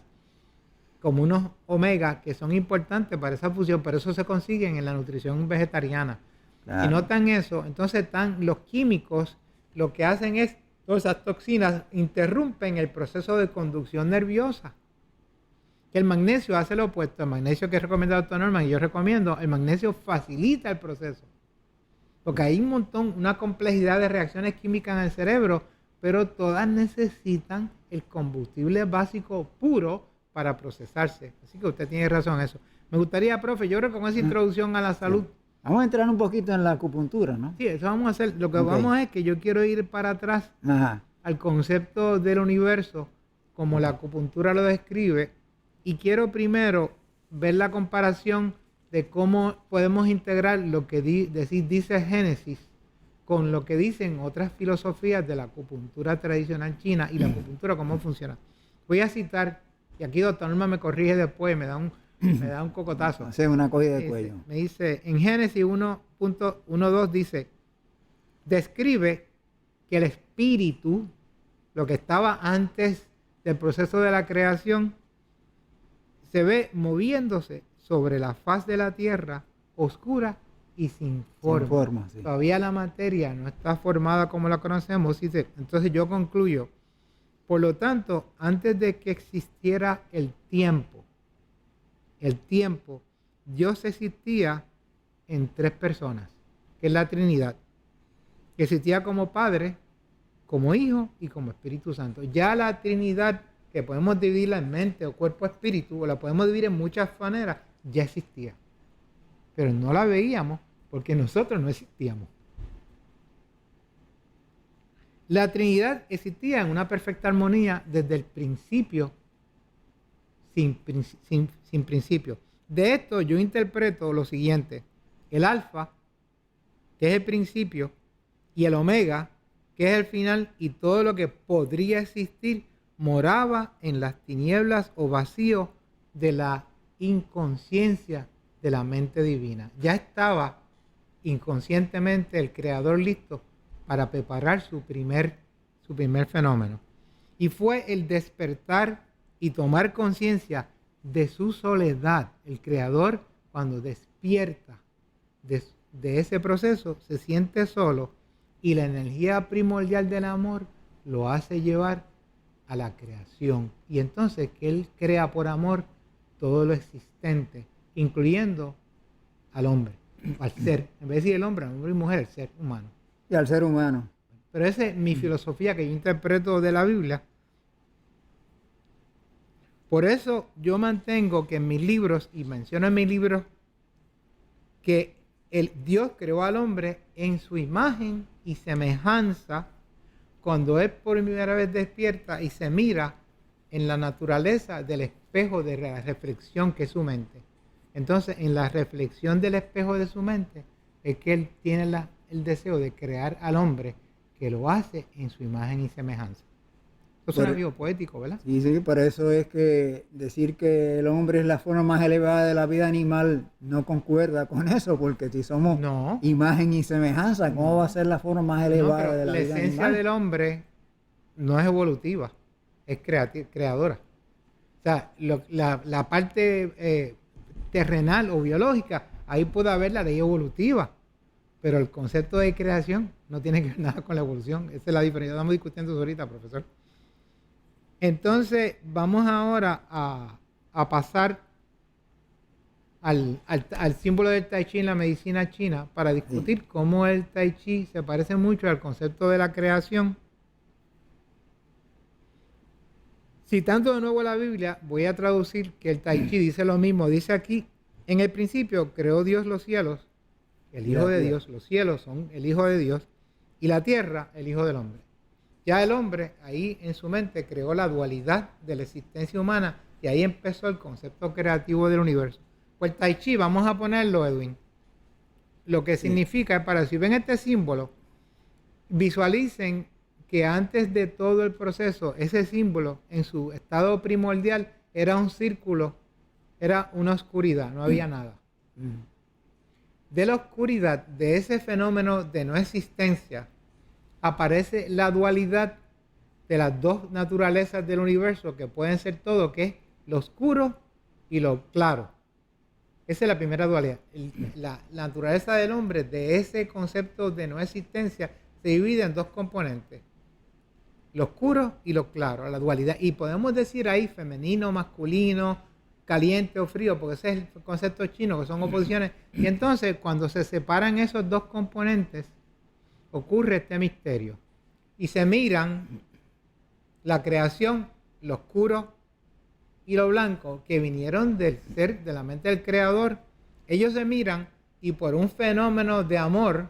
como unos omega, que son importantes para esa función, pero eso se consiguen en la nutrición vegetariana. Claro. Si notan eso, entonces están los químicos, lo que hacen es, todas esas toxinas interrumpen el proceso de conducción nerviosa. El magnesio hace lo opuesto. El magnesio que recomienda el doctor Norman, y yo recomiendo, el magnesio facilita el proceso. Porque hay una complejidad de reacciones químicas en el cerebro, pero todas necesitan el combustible básico puro para procesarse. Así que usted tiene razón en eso. Me gustaría, profe, yo creo que con esa introducción a la salud. Vamos a entrar un poquito en la acupuntura, ¿no? Sí, eso vamos a hacer. Lo que vamos es que yo quiero ir para atrás al concepto del universo, como la acupuntura lo describe, y quiero primero ver la comparación de cómo podemos integrar lo que dice Génesis con lo que dicen otras filosofías de la acupuntura tradicional china y la acupuntura, cómo funciona. Voy a citar, y aquí doctor Norma me corrige después, me da un cocotazo. Hacer una cogida de cuello. Me dice, en Génesis 1.12 dice, describe que el espíritu, lo que estaba antes del proceso de la creación, se ve moviéndose sobre la faz de la tierra, oscura y sin forma. Sí. Todavía la materia no está formada como la conocemos. Entonces yo concluyo, por lo tanto, antes de que existiera el tiempo, Dios existía en 3 personas, que es la Trinidad, que existía como Padre, como Hijo y como Espíritu Santo. Ya la Trinidad, que podemos dividirla en mente o cuerpo espíritu, o la podemos dividir en muchas maneras, ya existía. Pero no la veíamos porque nosotros no existíamos. La Trinidad existía en una perfecta armonía desde el principio, sin principio. De esto yo interpreto lo siguiente: el alfa, que es el principio, y el omega, que es el final, y todo lo que podría existir, moraba en las tinieblas o vacío de la inconsciencia de la mente divina. Ya estaba inconscientemente el creador listo para preparar su primer fenómeno. Y fue el despertar y tomar conciencia de su soledad. El creador, cuando despierta de ese proceso, se siente solo, y la energía primordial del amor lo hace llevar a la creación. Y entonces que él crea por amor todo lo existente, incluyendo al hombre, al ser. En vez de decir el hombre y mujer, el ser humano. Y al ser humano. Pero esa es mi filosofía que yo interpreto de la Biblia. Por eso yo mantengo que en mis libros, y menciono en mis libros, que Dios creó al hombre en su imagen y semejanza cuando él por primera vez despierta y se mira en la naturaleza del espejo de la reflexión que es su mente. Entonces, en la reflexión del espejo de su mente es que él tiene el deseo de crear al hombre que lo hace en su imagen y semejanza. Eso es un amigo poético, ¿verdad? Sí, sí, por eso es que decir que el hombre es la forma más elevada de la vida animal no concuerda con eso, porque si somos imagen y semejanza, ¿cómo va a ser la forma más elevada de la vida animal? La esencia del hombre no es evolutiva, es creadora. O sea, la parte terrenal o biológica, ahí puede haber la ley evolutiva, pero el concepto de creación no tiene que ver nada con la evolución. Esa es la diferencia. Estamos discutiendo eso ahorita, profesor. Entonces, vamos ahora a pasar al símbolo del Tai Chi en la medicina china para discutir cómo el Tai Chi se parece mucho al concepto de la creación. Citando de nuevo la Biblia, voy a traducir que el Tai Chi dice lo mismo. Dice aquí, en el principio creó Dios los cielos, el Hijo de Dios, los cielos son el Hijo de Dios, y la tierra, el Hijo del Hombre. Ya el hombre ahí en su mente creó la dualidad de la existencia humana y ahí empezó el concepto creativo del universo. Pues el Tai Chi, vamos a ponerlo, Edwin, lo que significa es para si ven este símbolo, visualicen que antes de todo el proceso, ese símbolo en su estado primordial era un círculo, era una oscuridad, no había nada. De la oscuridad, de ese fenómeno de no existencia, aparece la dualidad de las dos naturalezas del universo que pueden ser todo, que es lo oscuro y lo claro. Esa es la primera dualidad. La naturaleza del hombre, de ese concepto de no existencia, se divide en dos componentes. Lo oscuro y lo claro, la dualidad. Y podemos decir ahí femenino, masculino, caliente o frío, porque ese es el concepto chino, que son oposiciones. Y entonces, cuando se separan esos dos componentes, ocurre este misterio. Y se miran la creación, lo oscuro y lo blanco, que vinieron del ser, de la mente del creador. Ellos se miran y por un fenómeno de amor,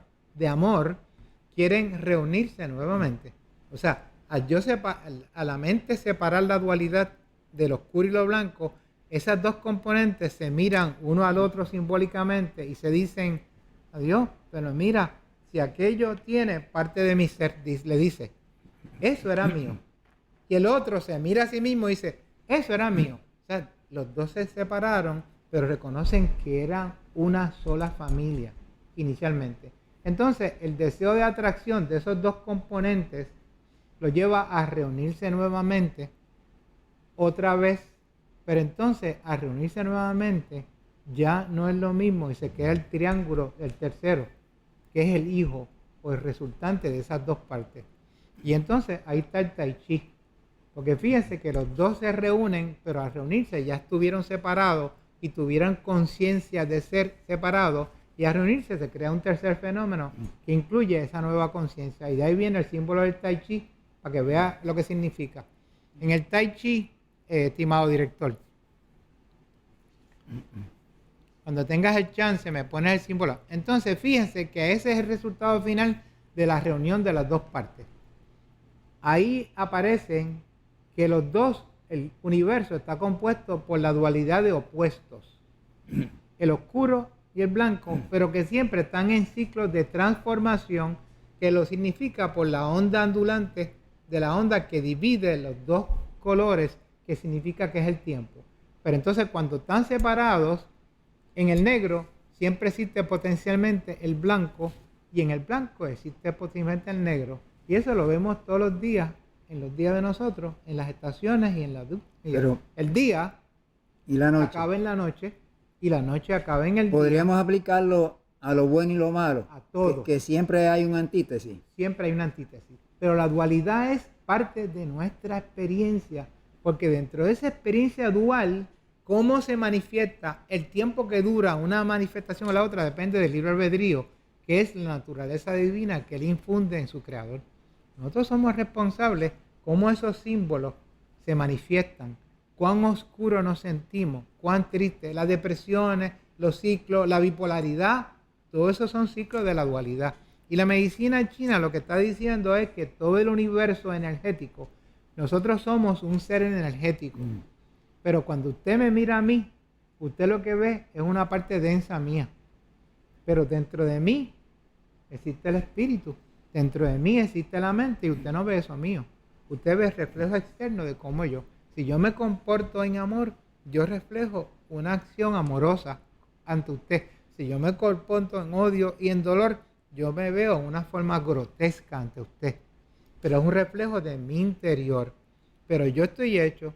quieren reunirse nuevamente. O sea, a la mente separar la dualidad de lo oscuro y lo blanco, esas dos componentes se miran uno al otro simbólicamente y se dicen, adiós, pero mira, si aquello tiene parte de mi ser, le dice, eso era mío. Y el otro se mira a sí mismo y dice, eso era mío. O sea, los dos se separaron, pero reconocen que eran una sola familia inicialmente. Entonces, el deseo de atracción de esos dos componentes lo lleva a reunirse nuevamente otra vez, pero entonces al reunirse nuevamente ya no es lo mismo y se queda el triángulo del tercero, que es el hijo o el resultante de esas dos partes. Y entonces ahí está el Tai Chi, porque fíjense que los dos se reúnen, pero al reunirse ya estuvieron separados y tuvieron conciencia de ser separados, y al reunirse se crea un tercer fenómeno que incluye esa nueva conciencia, y de ahí viene el símbolo del Tai Chi, para que vea lo que significa. En el Tai Chi, estimado director, cuando tengas el chance me pones el símbolo. Entonces fíjense que ese es el resultado final de la reunión de las dos partes. Ahí aparecen que los dos, el universo está compuesto por la dualidad de opuestos, el oscuro y el blanco, pero que siempre están en ciclos de transformación, que lo significa por la onda ondulante de la onda que divide los dos colores, que significa que es el tiempo. Pero entonces cuando están separados, en el negro siempre existe potencialmente el blanco, y en el blanco existe potencialmente el negro. Y eso lo vemos todos los días, en los días de nosotros, en las estaciones y en la... Pero el día y la noche acaba en la noche, y la noche acaba en el día. Podríamos aplicarlo a lo bueno y lo malo. A todo. Que siempre hay una antítesis. Siempre hay una antítesis. Pero la dualidad es parte de nuestra experiencia, porque dentro de esa experiencia dual, cómo se manifiesta, el tiempo que dura una manifestación o la otra, depende del libre albedrío, que es la naturaleza divina que él infunde en su creador. Nosotros somos responsables cómo esos símbolos se manifiestan, cuán oscuro nos sentimos, cuán triste, las depresiones, los ciclos, la bipolaridad, Todo eso son ciclos de la dualidad. Y la medicina china lo que está diciendo es que todo el universo energético, nosotros somos un ser energético. Pero cuando usted me mira a mí, usted lo que ve es una parte densa mía. Pero dentro de mí existe el espíritu. Dentro de mí existe la mente y usted no ve eso mío. Usted ve el reflejo externo de cómo yo. Si yo me comporto en amor, yo reflejo una acción amorosa ante usted. Si yo me comporto en odio y en dolor, yo me veo en una forma grotesca ante usted. Pero es un reflejo de mi interior. Pero yo estoy hecho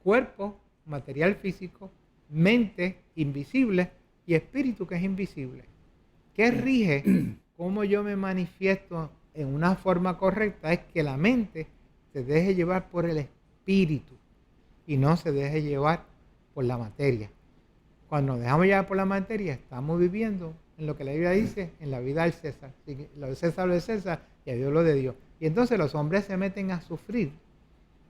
cuerpo, material físico, mente invisible y espíritu que es invisible. ¿Qué rige cómo yo me manifiesto en una forma correcta? Es que la mente se deje llevar por el espíritu y no se deje llevar por la materia. Cuando nos dejamos llevar por la materia, estamos viviendo en lo que la Biblia dice, en la vida del César. Lo de César lo de César y a Dios lo de Dios. Y entonces los hombres se meten a sufrir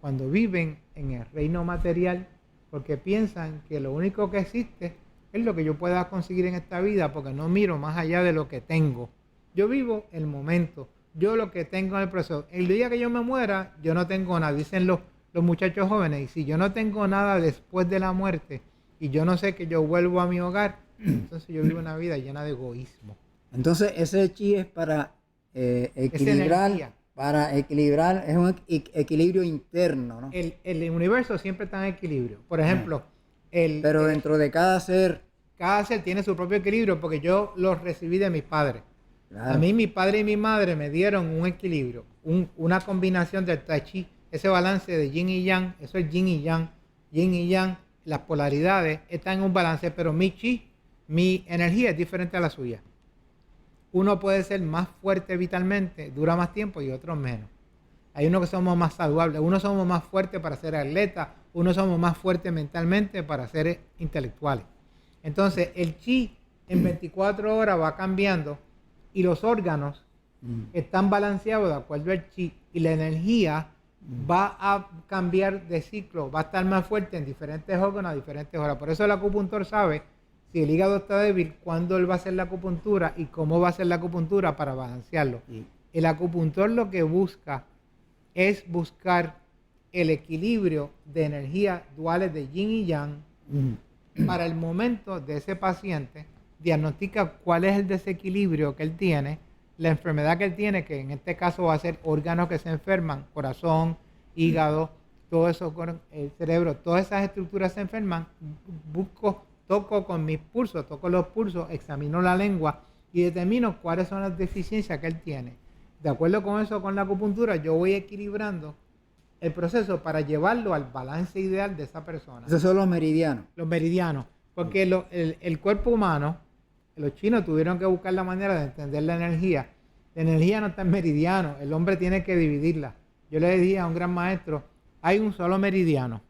cuando viven en el reino material porque piensan que lo único que existe es lo que yo pueda conseguir en esta vida porque no miro más allá de lo que tengo. Yo vivo el momento, yo lo que tengo en el proceso. El día que yo me muera, yo no tengo nada, dicen los muchachos jóvenes, y si yo no tengo nada después de la muerte y yo no sé que yo vuelvo a mi hogar, entonces yo vivo una vida llena de egoísmo. Entonces ese chi es para equilibrar, es un equilibrio interno, ¿no? El universo siempre está en equilibrio. Por ejemplo, pero dentro de cada ser tiene su propio equilibrio porque yo lo recibí de mis padres. Claro. A mí mi padre y mi madre me dieron un equilibrio, una combinación del tai chi, ese balance de yin y yang, eso es yin y yang, las polaridades están en un balance, pero mi chi, mi energía es diferente a la suya. Uno puede ser más fuerte vitalmente, dura más tiempo y otros menos. Hay unos que somos más saludables, unos somos más fuertes para ser atletas, unos somos más fuertes mentalmente para ser intelectuales. Entonces el chi en 24 horas va cambiando y los órganos están balanceados de acuerdo al chi y la energía va a cambiar de ciclo, va a estar más fuerte en diferentes órganos a diferentes horas. Por eso el acupuntor sabe si el hígado está débil, cuándo él va a hacer la acupuntura y cómo va a hacer la acupuntura para balancearlo. El acupuntor lo que busca es buscar el equilibrio de energías duales de yin y yang para el momento de ese paciente, diagnostica cuál es el desequilibrio que él tiene, la enfermedad que él tiene, que en este caso va a ser órganos que se enferman, corazón, hígado, todo eso, el cerebro, todas esas estructuras se enferman, toco con mis pulsos, toco los pulsos, examino la lengua y determino cuáles son las deficiencias que él tiene. De acuerdo con eso, con la acupuntura, yo voy equilibrando el proceso para llevarlo al balance ideal de esa persona. Esos son los meridianos. Los meridianos, porque el cuerpo humano, los chinos tuvieron que buscar la manera de entender la energía. La energía no está en meridiano, el hombre tiene que dividirla. Yo le dije a un gran maestro, hay un solo meridiano.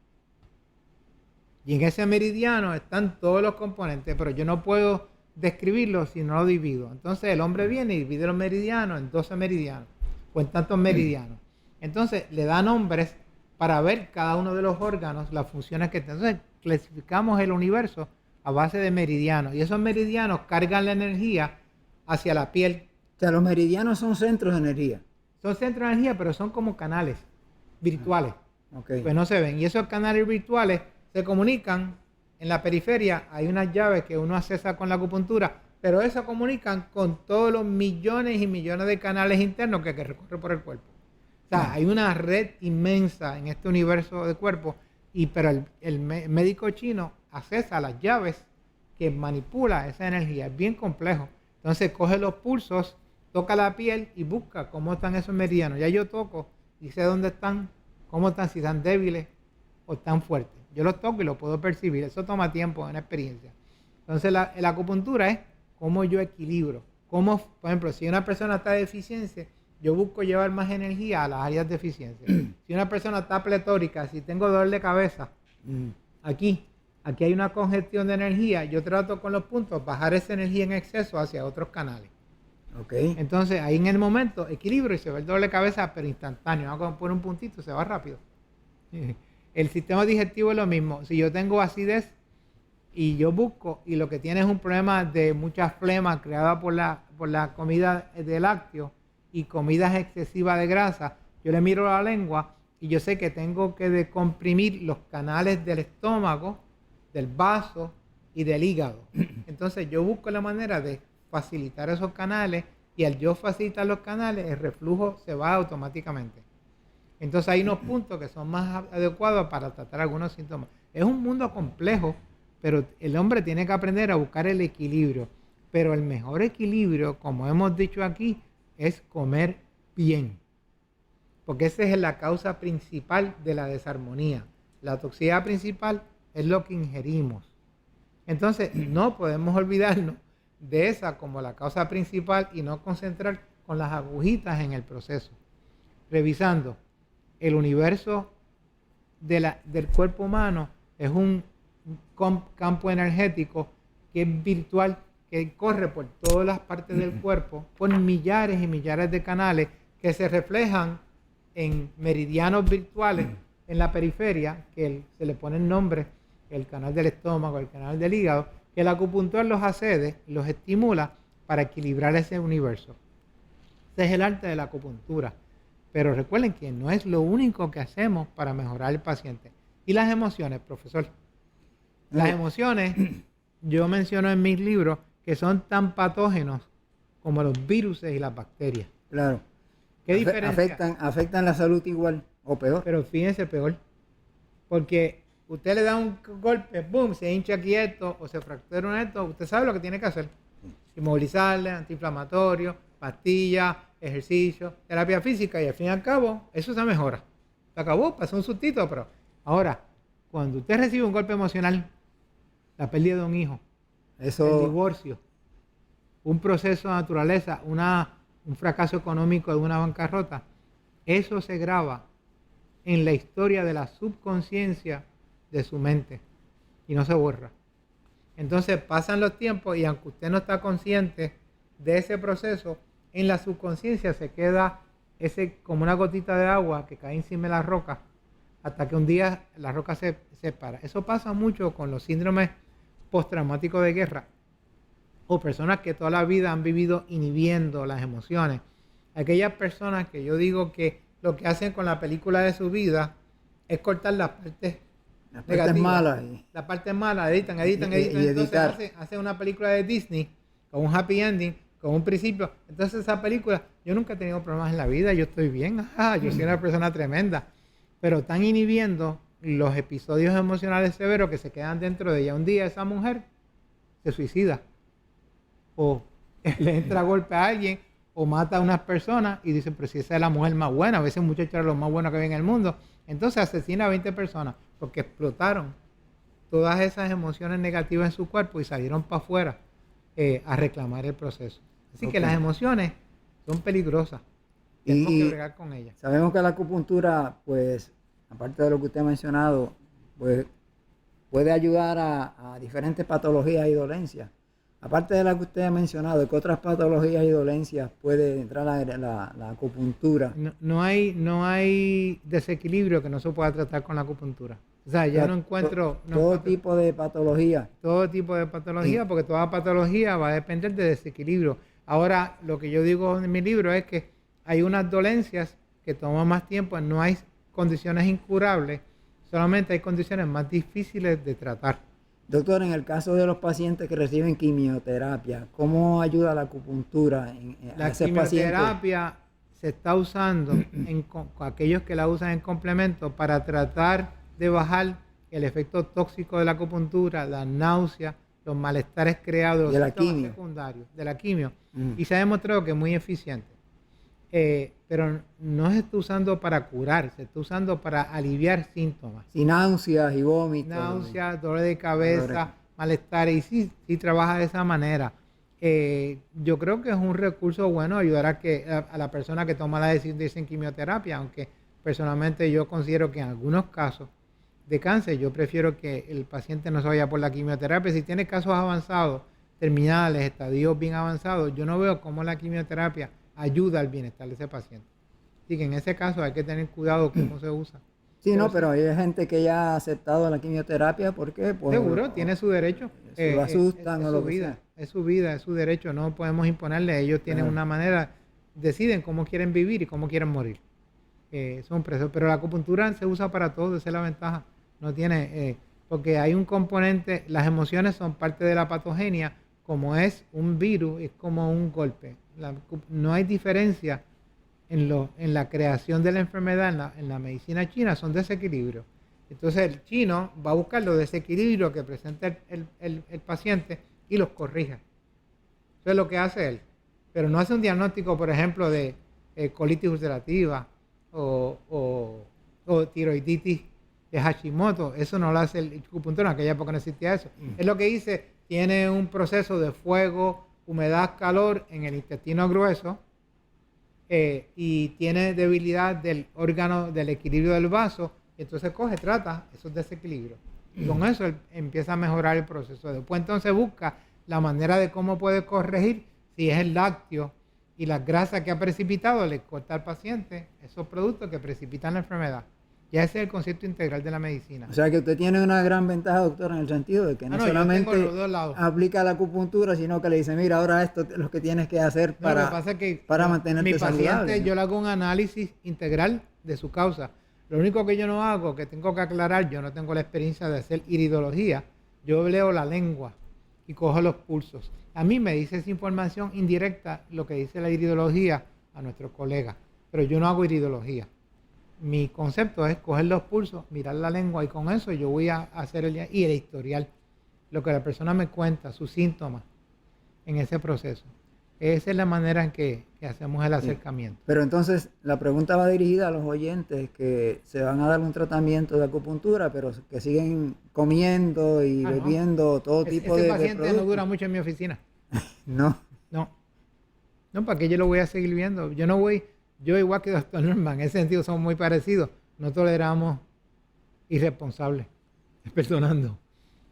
Y en ese meridiano están todos los componentes, pero yo no puedo describirlo si no lo divido. Entonces el hombre viene y divide los meridianos en 12 meridianos, o en tantos meridianos. Entonces le da nombres para ver cada uno de los órganos, las funciones que tienen. Entonces clasificamos el universo a base de meridianos. Y esos meridianos cargan la energía hacia la piel. O sea, los meridianos son centros de energía. Son centros de energía, pero son como canales virtuales. Okay. Pues no se ven. Y esos canales virtuales se comunican en la periferia. Hay unas llaves que uno accesa con la acupuntura, pero eso comunican con todos los millones y millones de canales internos que recorren por el cuerpo. O sea, hay una red inmensa en este universo de cuerpo, pero el médico chino accesa las llaves que manipula esa energía. Es bien complejo. Entonces coge los pulsos, toca la piel y busca cómo están esos meridianos. Ya yo toco y sé dónde están, cómo están, si están débiles o están fuertes. Yo los toco y los puedo percibir. Eso toma tiempo, en experiencia. Entonces la acupuntura es cómo yo equilibro. Cómo, por ejemplo, si una persona está deficiente, yo busco llevar más energía a las áreas de eficiencia. Si una persona está pletórica, si tengo dolor de cabeza, aquí hay una congestión de energía, yo trato con los puntos bajar esa energía en exceso hacia otros canales. Okay. Entonces ahí en el momento equilibro y se ve el dolor de cabeza, pero instantáneo. Vamos a poner un puntito, se va rápido. El sistema digestivo es lo mismo. Si yo tengo acidez, y yo busco, y lo que tiene es un problema de mucha flema creada por la comida de lácteos y comidas excesivas de grasa, yo le miro la lengua y yo sé que tengo que decomprimir los canales del estómago, del vaso y del hígado. Entonces yo busco la manera de facilitar esos canales, y al yo facilitar los canales, el reflujo se va automáticamente. Entonces hay unos puntos que son más adecuados para tratar algunos síntomas. Es un mundo complejo, pero el hombre tiene que aprender a buscar el equilibrio. Pero el mejor equilibrio, como hemos dicho aquí, es comer bien. Porque esa es la causa principal de la desarmonía. La toxicidad principal es lo que ingerimos. Entonces no podemos olvidarnos de esa como la causa principal y no concentrar con las agujitas en el proceso. Revisando, el universo del cuerpo humano es un campo energético que es virtual, que corre por todas las partes del cuerpo, por millares y millares de canales que se reflejan en meridianos virtuales en la periferia, que se le pone el nombre, el canal del estómago, el canal del hígado, que el acupuntor los accede, los estimula para equilibrar ese universo. Ese es el arte de la acupuntura. Pero recuerden que no es lo único que hacemos para mejorar al paciente. Y las emociones, profesor. Las emociones, yo menciono en mis libros que son tan patógenos como los virus y las bacterias. Claro. ¿Qué diferencia? Afectan la salud igual o peor. Pero fíjense, peor. Porque usted le da un golpe, boom, se hincha aquí esto o se fractura esto, usted sabe lo que tiene que hacer. Inmovilizarle, antiinflamatorio, pastillas, ejercicio, terapia física, y al fin y al cabo eso se mejora. Se acabó, pasó un sustito, pero ahora, cuando usted recibe un golpe emocional, la pérdida de un hijo, el divorcio, un proceso de naturaleza, un fracaso económico de una bancarrota, eso se graba en la historia de la subconsciencia de su mente y no se borra. Entonces pasan los tiempos y aunque usted no está consciente de ese proceso, en la subconsciencia se queda como una gotita de agua que cae encima de la roca hasta que un día la roca se separa. Eso pasa mucho con los síndromes postraumáticos de guerra o personas que toda la vida han vivido inhibiendo las emociones. Aquellas personas que yo digo que lo que hacen con la película de su vida es cortar las partes malas. Las partes malas, editan. Y entonces hace una película de Disney con un happy ending, con un principio. Entonces esa película, yo nunca he tenido problemas en la vida, yo estoy bien, yo soy una persona tremenda. Pero están inhibiendo los episodios emocionales severos que se quedan dentro de ella. Un día esa mujer se suicida o le entra a golpe a alguien o mata a unas personas y dicen, pero si esa es la mujer más buena, a veces muchachos es lo más bueno que hay en el mundo. Entonces asesina a 20 personas porque explotaron todas esas emociones negativas en su cuerpo y salieron para afuera a reclamar el proceso. Así que las emociones son peligrosas. Tenemos que bregar con ellas. Sabemos que la acupuntura, pues, aparte de lo que usted ha mencionado, pues, puede ayudar a diferentes patologías y dolencias. Aparte de la que usted ha mencionado, ¿qué otras patologías y dolencias puede entrar la acupuntura? No hay desequilibrio que no se pueda tratar con la acupuntura. O sea, ya no encuentro... Todo tipo de patología. Todo tipo de patología, sí. Porque toda patología va a depender de desequilibrio. Ahora, lo que yo digo en mi libro es que hay unas dolencias que toman más tiempo, no hay condiciones incurables, solamente hay condiciones más difíciles de tratar. Doctor, en el caso de los pacientes que reciben quimioterapia, ¿cómo ayuda la acupuntura a ese paciente? La quimioterapia se está usando con aquellos que la usan en complemento para tratar de bajar el efecto tóxico de la acupuntura, la náusea, los malestares creados, de la quimio secundarios, de la quimio. Y se ha demostrado que es muy eficiente. Pero no se está usando para curar, se está usando para aliviar síntomas. Sí, náuseas y vómitos. Náuseas, dolor de cabeza, malestares, y sí trabaja de esa manera. Yo creo que es un recurso bueno ayudar a la persona que toma la decisión de irse en quimioterapia, aunque personalmente yo considero que en algunos casos de cáncer yo prefiero que el paciente no se vaya por la quimioterapia. Si tiene casos avanzados, terminales, estadios bien avanzados, yo no veo cómo la quimioterapia ayuda al bienestar de ese paciente. Así que en ese caso hay que tener cuidado cómo se usa. Sí, no, pero hay gente que ya ha aceptado la quimioterapia porque pues, seguro, tiene su derecho. se lo asustan Es o su lo que vida, sea. es su vida, es su derecho. No podemos imponerle. Ellos tienen Claro. una manera, deciden cómo quieren vivir y cómo quieren morir. Son presos. Pero la acupuntura se usa para todo, esa es la ventaja. No tiene, porque hay un componente, las emociones son parte de la patogenia, como es un virus, es como un golpe. No hay diferencia en la creación de la enfermedad en la medicina china, son desequilibrios. Entonces el chino va a buscar los desequilibrios que presenta el paciente y los corrige. Eso es lo que hace él. Pero no hace un diagnóstico, por ejemplo, de colitis ulcerativa o tiroiditis de Hashimoto. Eso no lo hace el acupuntura, en aquella época no existía eso. Es lo que dice, tiene un proceso de fuego, humedad, calor en el intestino grueso, y tiene debilidad del órgano del equilibrio del vaso, y entonces trata esos desequilibrios. Y con eso él empieza a mejorar el proceso. Después entonces busca la manera de cómo puede corregir, si es el lácteo y las grasas que ha precipitado, le corta al paciente esos productos que precipitan la enfermedad. Ya ese es el concepto integral de la medicina. O sea que usted tiene una gran ventaja, doctor, en el sentido de que no yo solamente tengo los dos lados. aplica la acupuntura, sino que le dice, mira, ahora esto es lo que tienes que hacer No, lo que pasa es que para mantenerte mi paciente, saludable, ¿no? yo le hago un análisis integral de su causa. Lo único que yo no hago, que tengo que aclarar, yo no tengo la experiencia de hacer iridología. Yo leo la lengua y cojo los pulsos. A mí me dice esa información indirecta lo que dice la iridología a nuestros colegas, pero yo no hago iridología. Mi concepto es coger los pulsos, mirar la lengua y con eso yo voy a hacer el historial, lo que la persona me cuenta, sus síntomas en ese proceso. Esa es la manera en que hacemos el acercamiento. Pero entonces la pregunta va dirigida a los oyentes que se van a dar un tratamiento de acupuntura, pero que siguen comiendo y bebiendo todo tipo de paciente productos. no dura mucho en mi oficina. No. No, ¿para qué yo lo voy a seguir viendo? Yo igual que doctor Norman, en ese sentido somos muy parecidos. No toleramos irresponsables, perdonando.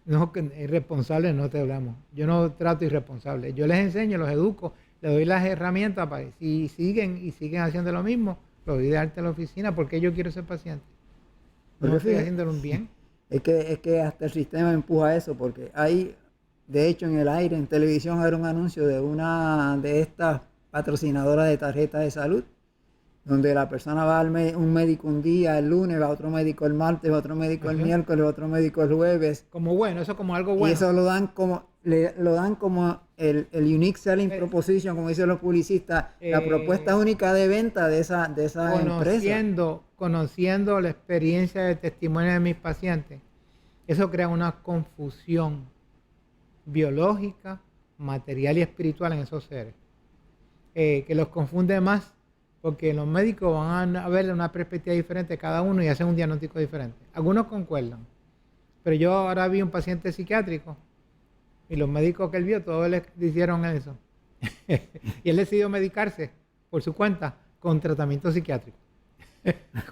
No, irresponsables no te hablamos. Yo no trato irresponsables. Yo les enseño, los educo, les doy las herramientas para si siguen haciendo lo mismo, lo doy de alta en la oficina porque yo quiero ser paciente. No estoy haciéndole un bien. Es que hasta el sistema empuja eso, porque hay, de hecho, en el aire, en televisión, era un anuncio de una de estas patrocinadoras de tarjetas de salud, donde la persona va un médico un día, el lunes, va a otro médico el martes, va a otro médico el miércoles, otro médico el jueves. Como bueno, eso como algo bueno. Y eso lo dan como el unique selling proposition, como dicen los publicistas, la propuesta única de venta de esa empresa. Conociendo la experiencia de testimonio de mis pacientes, eso crea una confusión biológica, material y espiritual en esos seres, que los confunde más. Porque los médicos van a ver una perspectiva diferente cada uno y hacen un diagnóstico diferente. Algunos concuerdan. Pero yo ahora vi un paciente psiquiátrico y los médicos que él vio, todos le hicieron eso. Y él decidió medicarse por su cuenta con tratamiento psiquiátrico.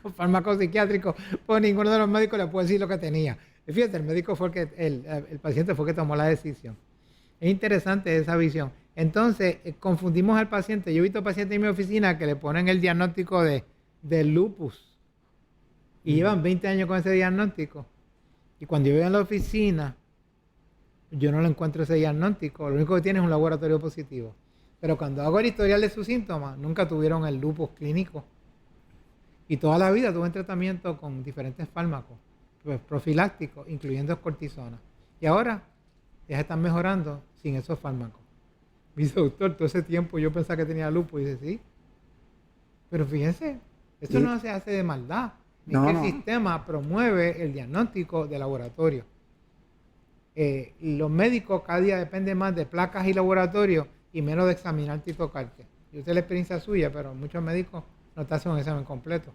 Con fármacos psiquiátricos, pues ninguno de los médicos le puede decir lo que tenía. Y fíjate, el médico fue el paciente fue el que tomó la decisión. Es interesante esa visión. Entonces, confundimos al paciente. Yo he visto pacientes en mi oficina que le ponen el diagnóstico de lupus y llevan 20 años con ese diagnóstico. Y cuando yo voy a la oficina, yo no le encuentro ese diagnóstico. Lo único que tiene es un laboratorio positivo. Pero cuando hago el historial de sus síntomas, nunca tuvieron el lupus clínico. Y toda la vida tuve tratamiento con diferentes fármacos, pues, profilácticos, incluyendo cortisona. Y ahora ya están mejorando sin esos fármacos. Me dice, doctor, todo ese tiempo yo pensaba que tenía lupus. Y dice, sí. Pero fíjense, esto no se hace de maldad. El sistema promueve el diagnóstico de laboratorio. Los médicos cada día dependen más de placas y laboratorios y menos de examinarte y tocarte. Yo sé la experiencia suya, pero muchos médicos no te hacen un examen completo.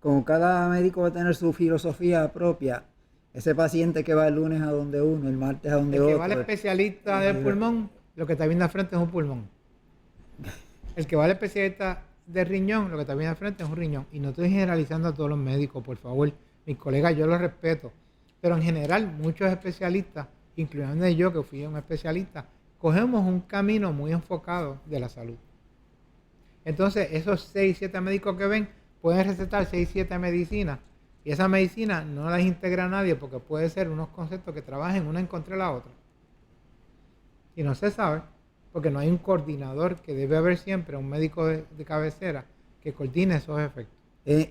Como cada médico va a tener su filosofía propia, ese paciente que va el lunes a donde uno, el martes a donde otro. El que va al especialista del pulmón, lo que está viendo al frente es un pulmón. El que va al especialista del riñón, lo que está viendo al frente es un riñón. Y no estoy generalizando a todos los médicos, por favor. Mis colegas, yo los respeto. Pero en general, muchos especialistas, incluyendo yo que fui un especialista, cogemos un camino muy enfocado de la salud. Entonces, esos 6, 7 médicos que ven, pueden recetar 6, 7 medicinas y esa medicina no las integra a nadie porque puede ser unos conceptos que trabajen una en contra de la otra. Y no se sabe porque no hay un coordinador, que debe haber siempre un médico de cabecera que coordine esos efectos.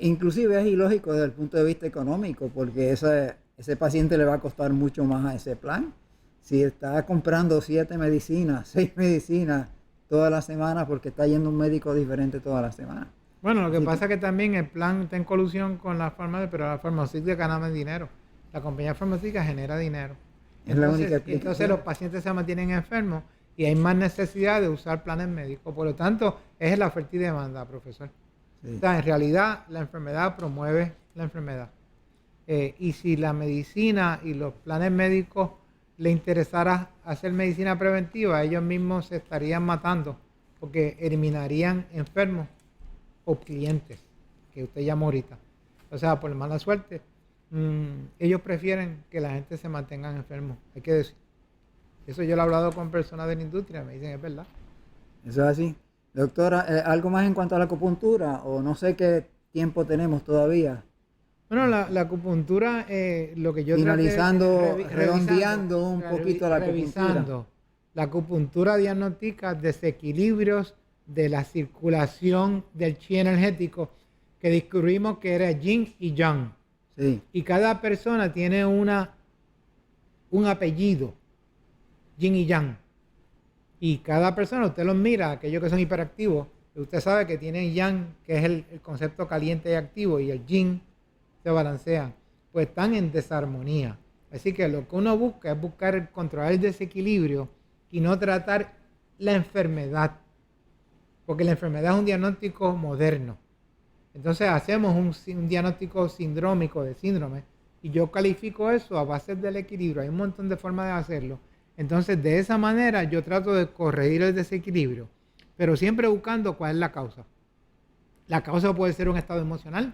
Inclusive es ilógico desde el punto de vista económico, porque ese paciente le va a costar mucho más a ese plan. Si está comprando 7 medicinas, 6 medicinas todas las semanas porque está yendo a un médico diferente todas las semanas. Bueno, lo que pasa es que también el plan está en colusión con la farmacia, pero la farmacéutica gana dinero. La compañía farmacéutica genera dinero. Es la única explicación. Entonces los pacientes se mantienen enfermos y hay más necesidad de usar planes médicos. Por lo tanto, es la oferta y demanda, profesor. Sí. O sea, en realidad la enfermedad promueve la enfermedad. Y si la medicina y los planes médicos le interesara hacer medicina preventiva, ellos mismos se estarían matando porque eliminarían enfermos o clientes, que usted llamó ahorita. O sea, por mala suerte, ellos prefieren que la gente se mantenga enfermo, hay que decir. Eso yo lo he hablado con personas de la industria, me dicen, es verdad. Eso es así. Doctora, ¿algo más en cuanto a la acupuntura? O no sé qué tiempo tenemos todavía. Bueno, la acupuntura, lo que yo finalizando, redondeando un poquito la acupuntura. La acupuntura diagnostica desequilibrios de la circulación del chi energético, que descubrimos que era yin y yang. Sí. Y cada persona tiene un apellido, yin y yang. Y cada persona, usted los mira, aquellos que son hiperactivos, usted sabe que tienen yang, que es el concepto caliente y activo, y el yin se balancean, pues están en desarmonía. Así que lo que uno busca es buscar controlar el desequilibrio y no tratar la enfermedad, porque la enfermedad es un diagnóstico moderno. Entonces hacemos un diagnóstico sindrómico de síndrome y yo califico eso a base del equilibrio. Hay un montón de formas de hacerlo. Entonces de esa manera yo trato de corregir el desequilibrio, pero siempre buscando cuál es la causa. La causa puede ser un estado emocional.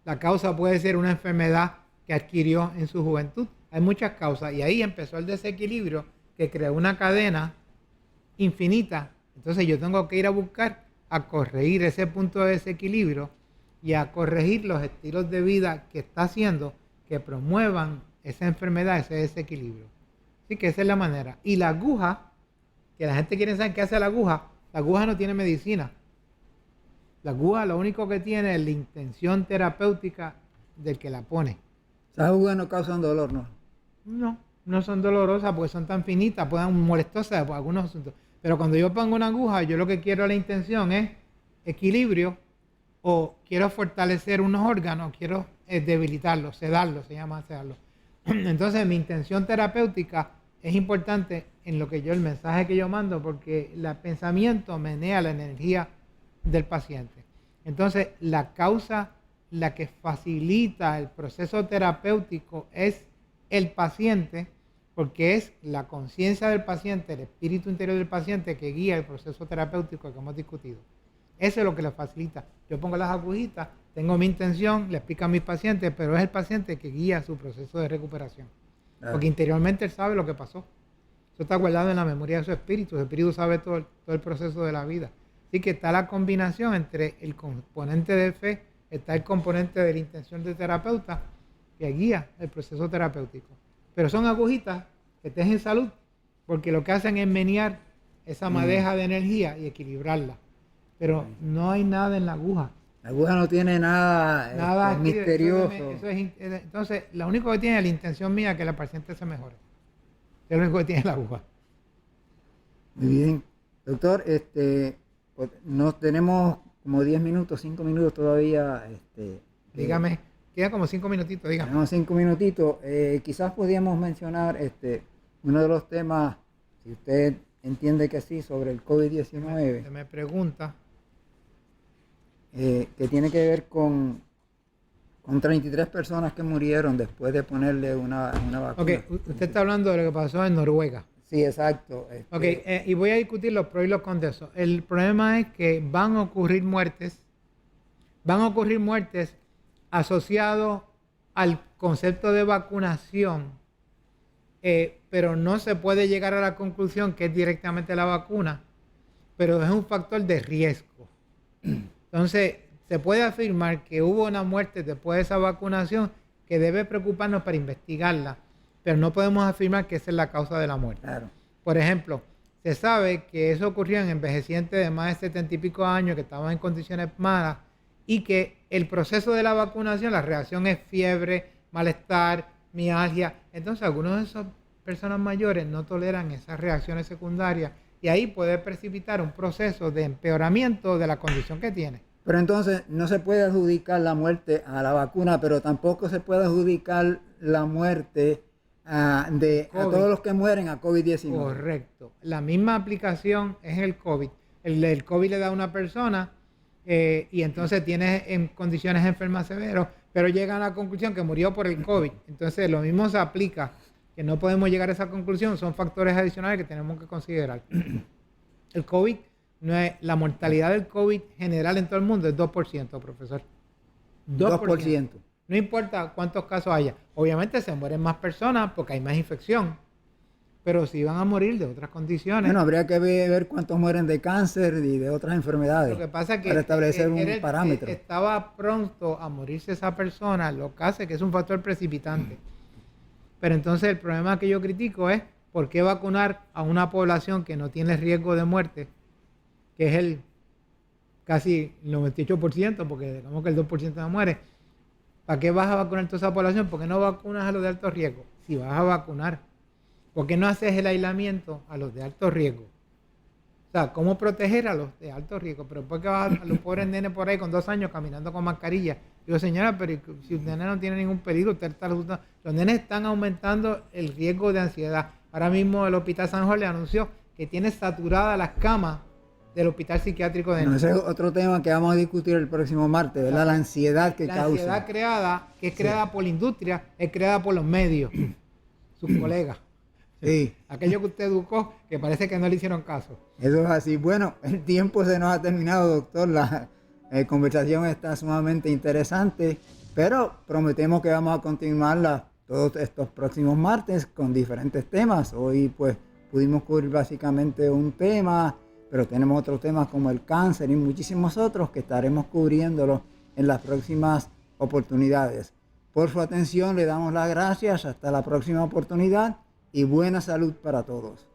La causa puede ser una enfermedad que adquirió en su juventud. Hay muchas causas y ahí empezó el desequilibrio que creó una cadena infinita. Entonces yo tengo que ir a buscar a corregir ese punto de desequilibrio y a corregir los estilos de vida que está haciendo que promuevan esa enfermedad, ese desequilibrio. Así que esa es la manera. Y la aguja, que la gente quiere saber qué hace la aguja no tiene medicina. La aguja lo único que tiene es la intención terapéutica del que la pone. Esas agujas no causan dolor, ¿no? No son dolorosas porque son tan finitas, pueden molestosas por algunos asuntos. Pero cuando yo pongo una aguja, yo lo que quiero, la intención es equilibrio, o quiero fortalecer unos órganos, quiero debilitarlos, sedarlos, se llama sedarlos. Entonces mi intención terapéutica es importante en lo que el mensaje que yo mando, porque el pensamiento menea la energía del paciente. Entonces la causa, la que facilita el proceso terapéutico es el paciente, porque es la conciencia del paciente, el espíritu interior del paciente que guía el proceso terapéutico que hemos discutido. Eso es lo que le facilita. Yo pongo las agujitas, tengo mi intención, le explico a mis pacientes, pero es el paciente que guía su proceso de recuperación. Porque interiormente él sabe lo que pasó. Eso está guardado en la memoria de su espíritu sabe todo el proceso de la vida. Así que está la combinación entre el componente de fe, está el componente de la intención del terapeuta que guía el proceso terapéutico. Pero son agujitas que te dejen salud, porque lo que hacen es menear esa madeja de energía y equilibrarla. Pero no hay nada en la aguja. La aguja no tiene nada misterioso. Entonces, lo único que tiene es la intención mía que la paciente se mejore. Es lo único que tiene la aguja. Muy bien. Doctor, pues, nos tenemos como 10 minutos, 5 minutos todavía. Dígame, queda como 5 minutitos, dígame. Tenemos 5 minutitos. Quizás podríamos mencionar uno de los temas, si usted entiende que sí, sobre el COVID-19. Me pregunta. Que tiene que ver con 33 personas que murieron después de ponerle una vacuna. Ok, usted está hablando de lo que pasó en Noruega. Sí, exacto. Ok, y voy a discutir los pros y los contras de eso. El problema es que van a ocurrir muertes asociadas al concepto de vacunación, pero no se puede llegar a la conclusión que es directamente la vacuna, pero es un factor de riesgo. Entonces, se puede afirmar que hubo una muerte después de esa vacunación que debe preocuparnos para investigarla, pero no podemos afirmar que esa es la causa de la muerte. Claro. Por ejemplo, se sabe que eso ocurría en envejecientes de más de 70 y pico años que estaban en condiciones malas y que el proceso de la vacunación, la reacción es fiebre, malestar, mialgia. Entonces, algunos de esas personas mayores no toleran esas reacciones secundarias y ahí puede precipitar un proceso de empeoramiento de la condición que tiene. Pero entonces no se puede adjudicar la muerte a la vacuna, pero tampoco se puede adjudicar la muerte a todos los que mueren a COVID-19. Correcto. La misma aplicación es el COVID. El COVID le da a una persona y entonces tiene en condiciones enfermas severas, pero llega a la conclusión que murió por el COVID. Entonces lo mismo se aplica, que no podemos llegar a esa conclusión, son factores adicionales que tenemos que considerar. El COVID, la mortalidad del COVID general en todo el mundo es 2%, profesor. 2%. No importa cuántos casos haya. Obviamente se mueren más personas porque hay más infección, pero sí van a morir de otras condiciones. Bueno, habría que ver cuántos mueren de cáncer y de otras enfermedades. Lo que pasa es que para establecer un parámetro. Estaba pronto a morirse esa persona, lo que hace que es un factor precipitante. Pero entonces el problema que yo critico es por qué vacunar a una población que no tiene riesgo de muerte, que es el casi el 98%, porque digamos que el 2% no muere. ¿Para qué vas a vacunar a toda esa población? ¿Por qué no vacunas a los de alto riesgo? Si vas a vacunar, ¿por qué no haces el aislamiento a los de alto riesgo? O sea, ¿cómo proteger a los de alto riesgo? Pero ¿por qué vas a los pobres nenes por ahí con 2 años caminando con mascarilla? Digo, señora, pero si un nene no tiene ningún peligro, usted está resultando... Los nenes están aumentando el riesgo de ansiedad. Ahora mismo el Hospital San Jorge anunció que tiene saturadas las camas del Hospital Psiquiátrico de Ese es otro tema que vamos a discutir el próximo martes, ¿verdad? La ansiedad que causa. La ansiedad creada, que es creada por la industria, es creada por los medios, sus colegas. Sí. Aquello que usted educó, que parece que no le hicieron caso. Eso es así. Bueno, el tiempo se nos ha terminado, doctor. La conversación está sumamente interesante, pero prometemos que vamos a continuarla todos estos próximos martes con diferentes temas. Hoy pues pudimos cubrir básicamente un tema, pero tenemos otros temas como el cáncer y muchísimos otros que estaremos cubriéndolos en las próximas oportunidades. Por su atención le damos las gracias. Hasta la próxima oportunidad y buena salud para todos.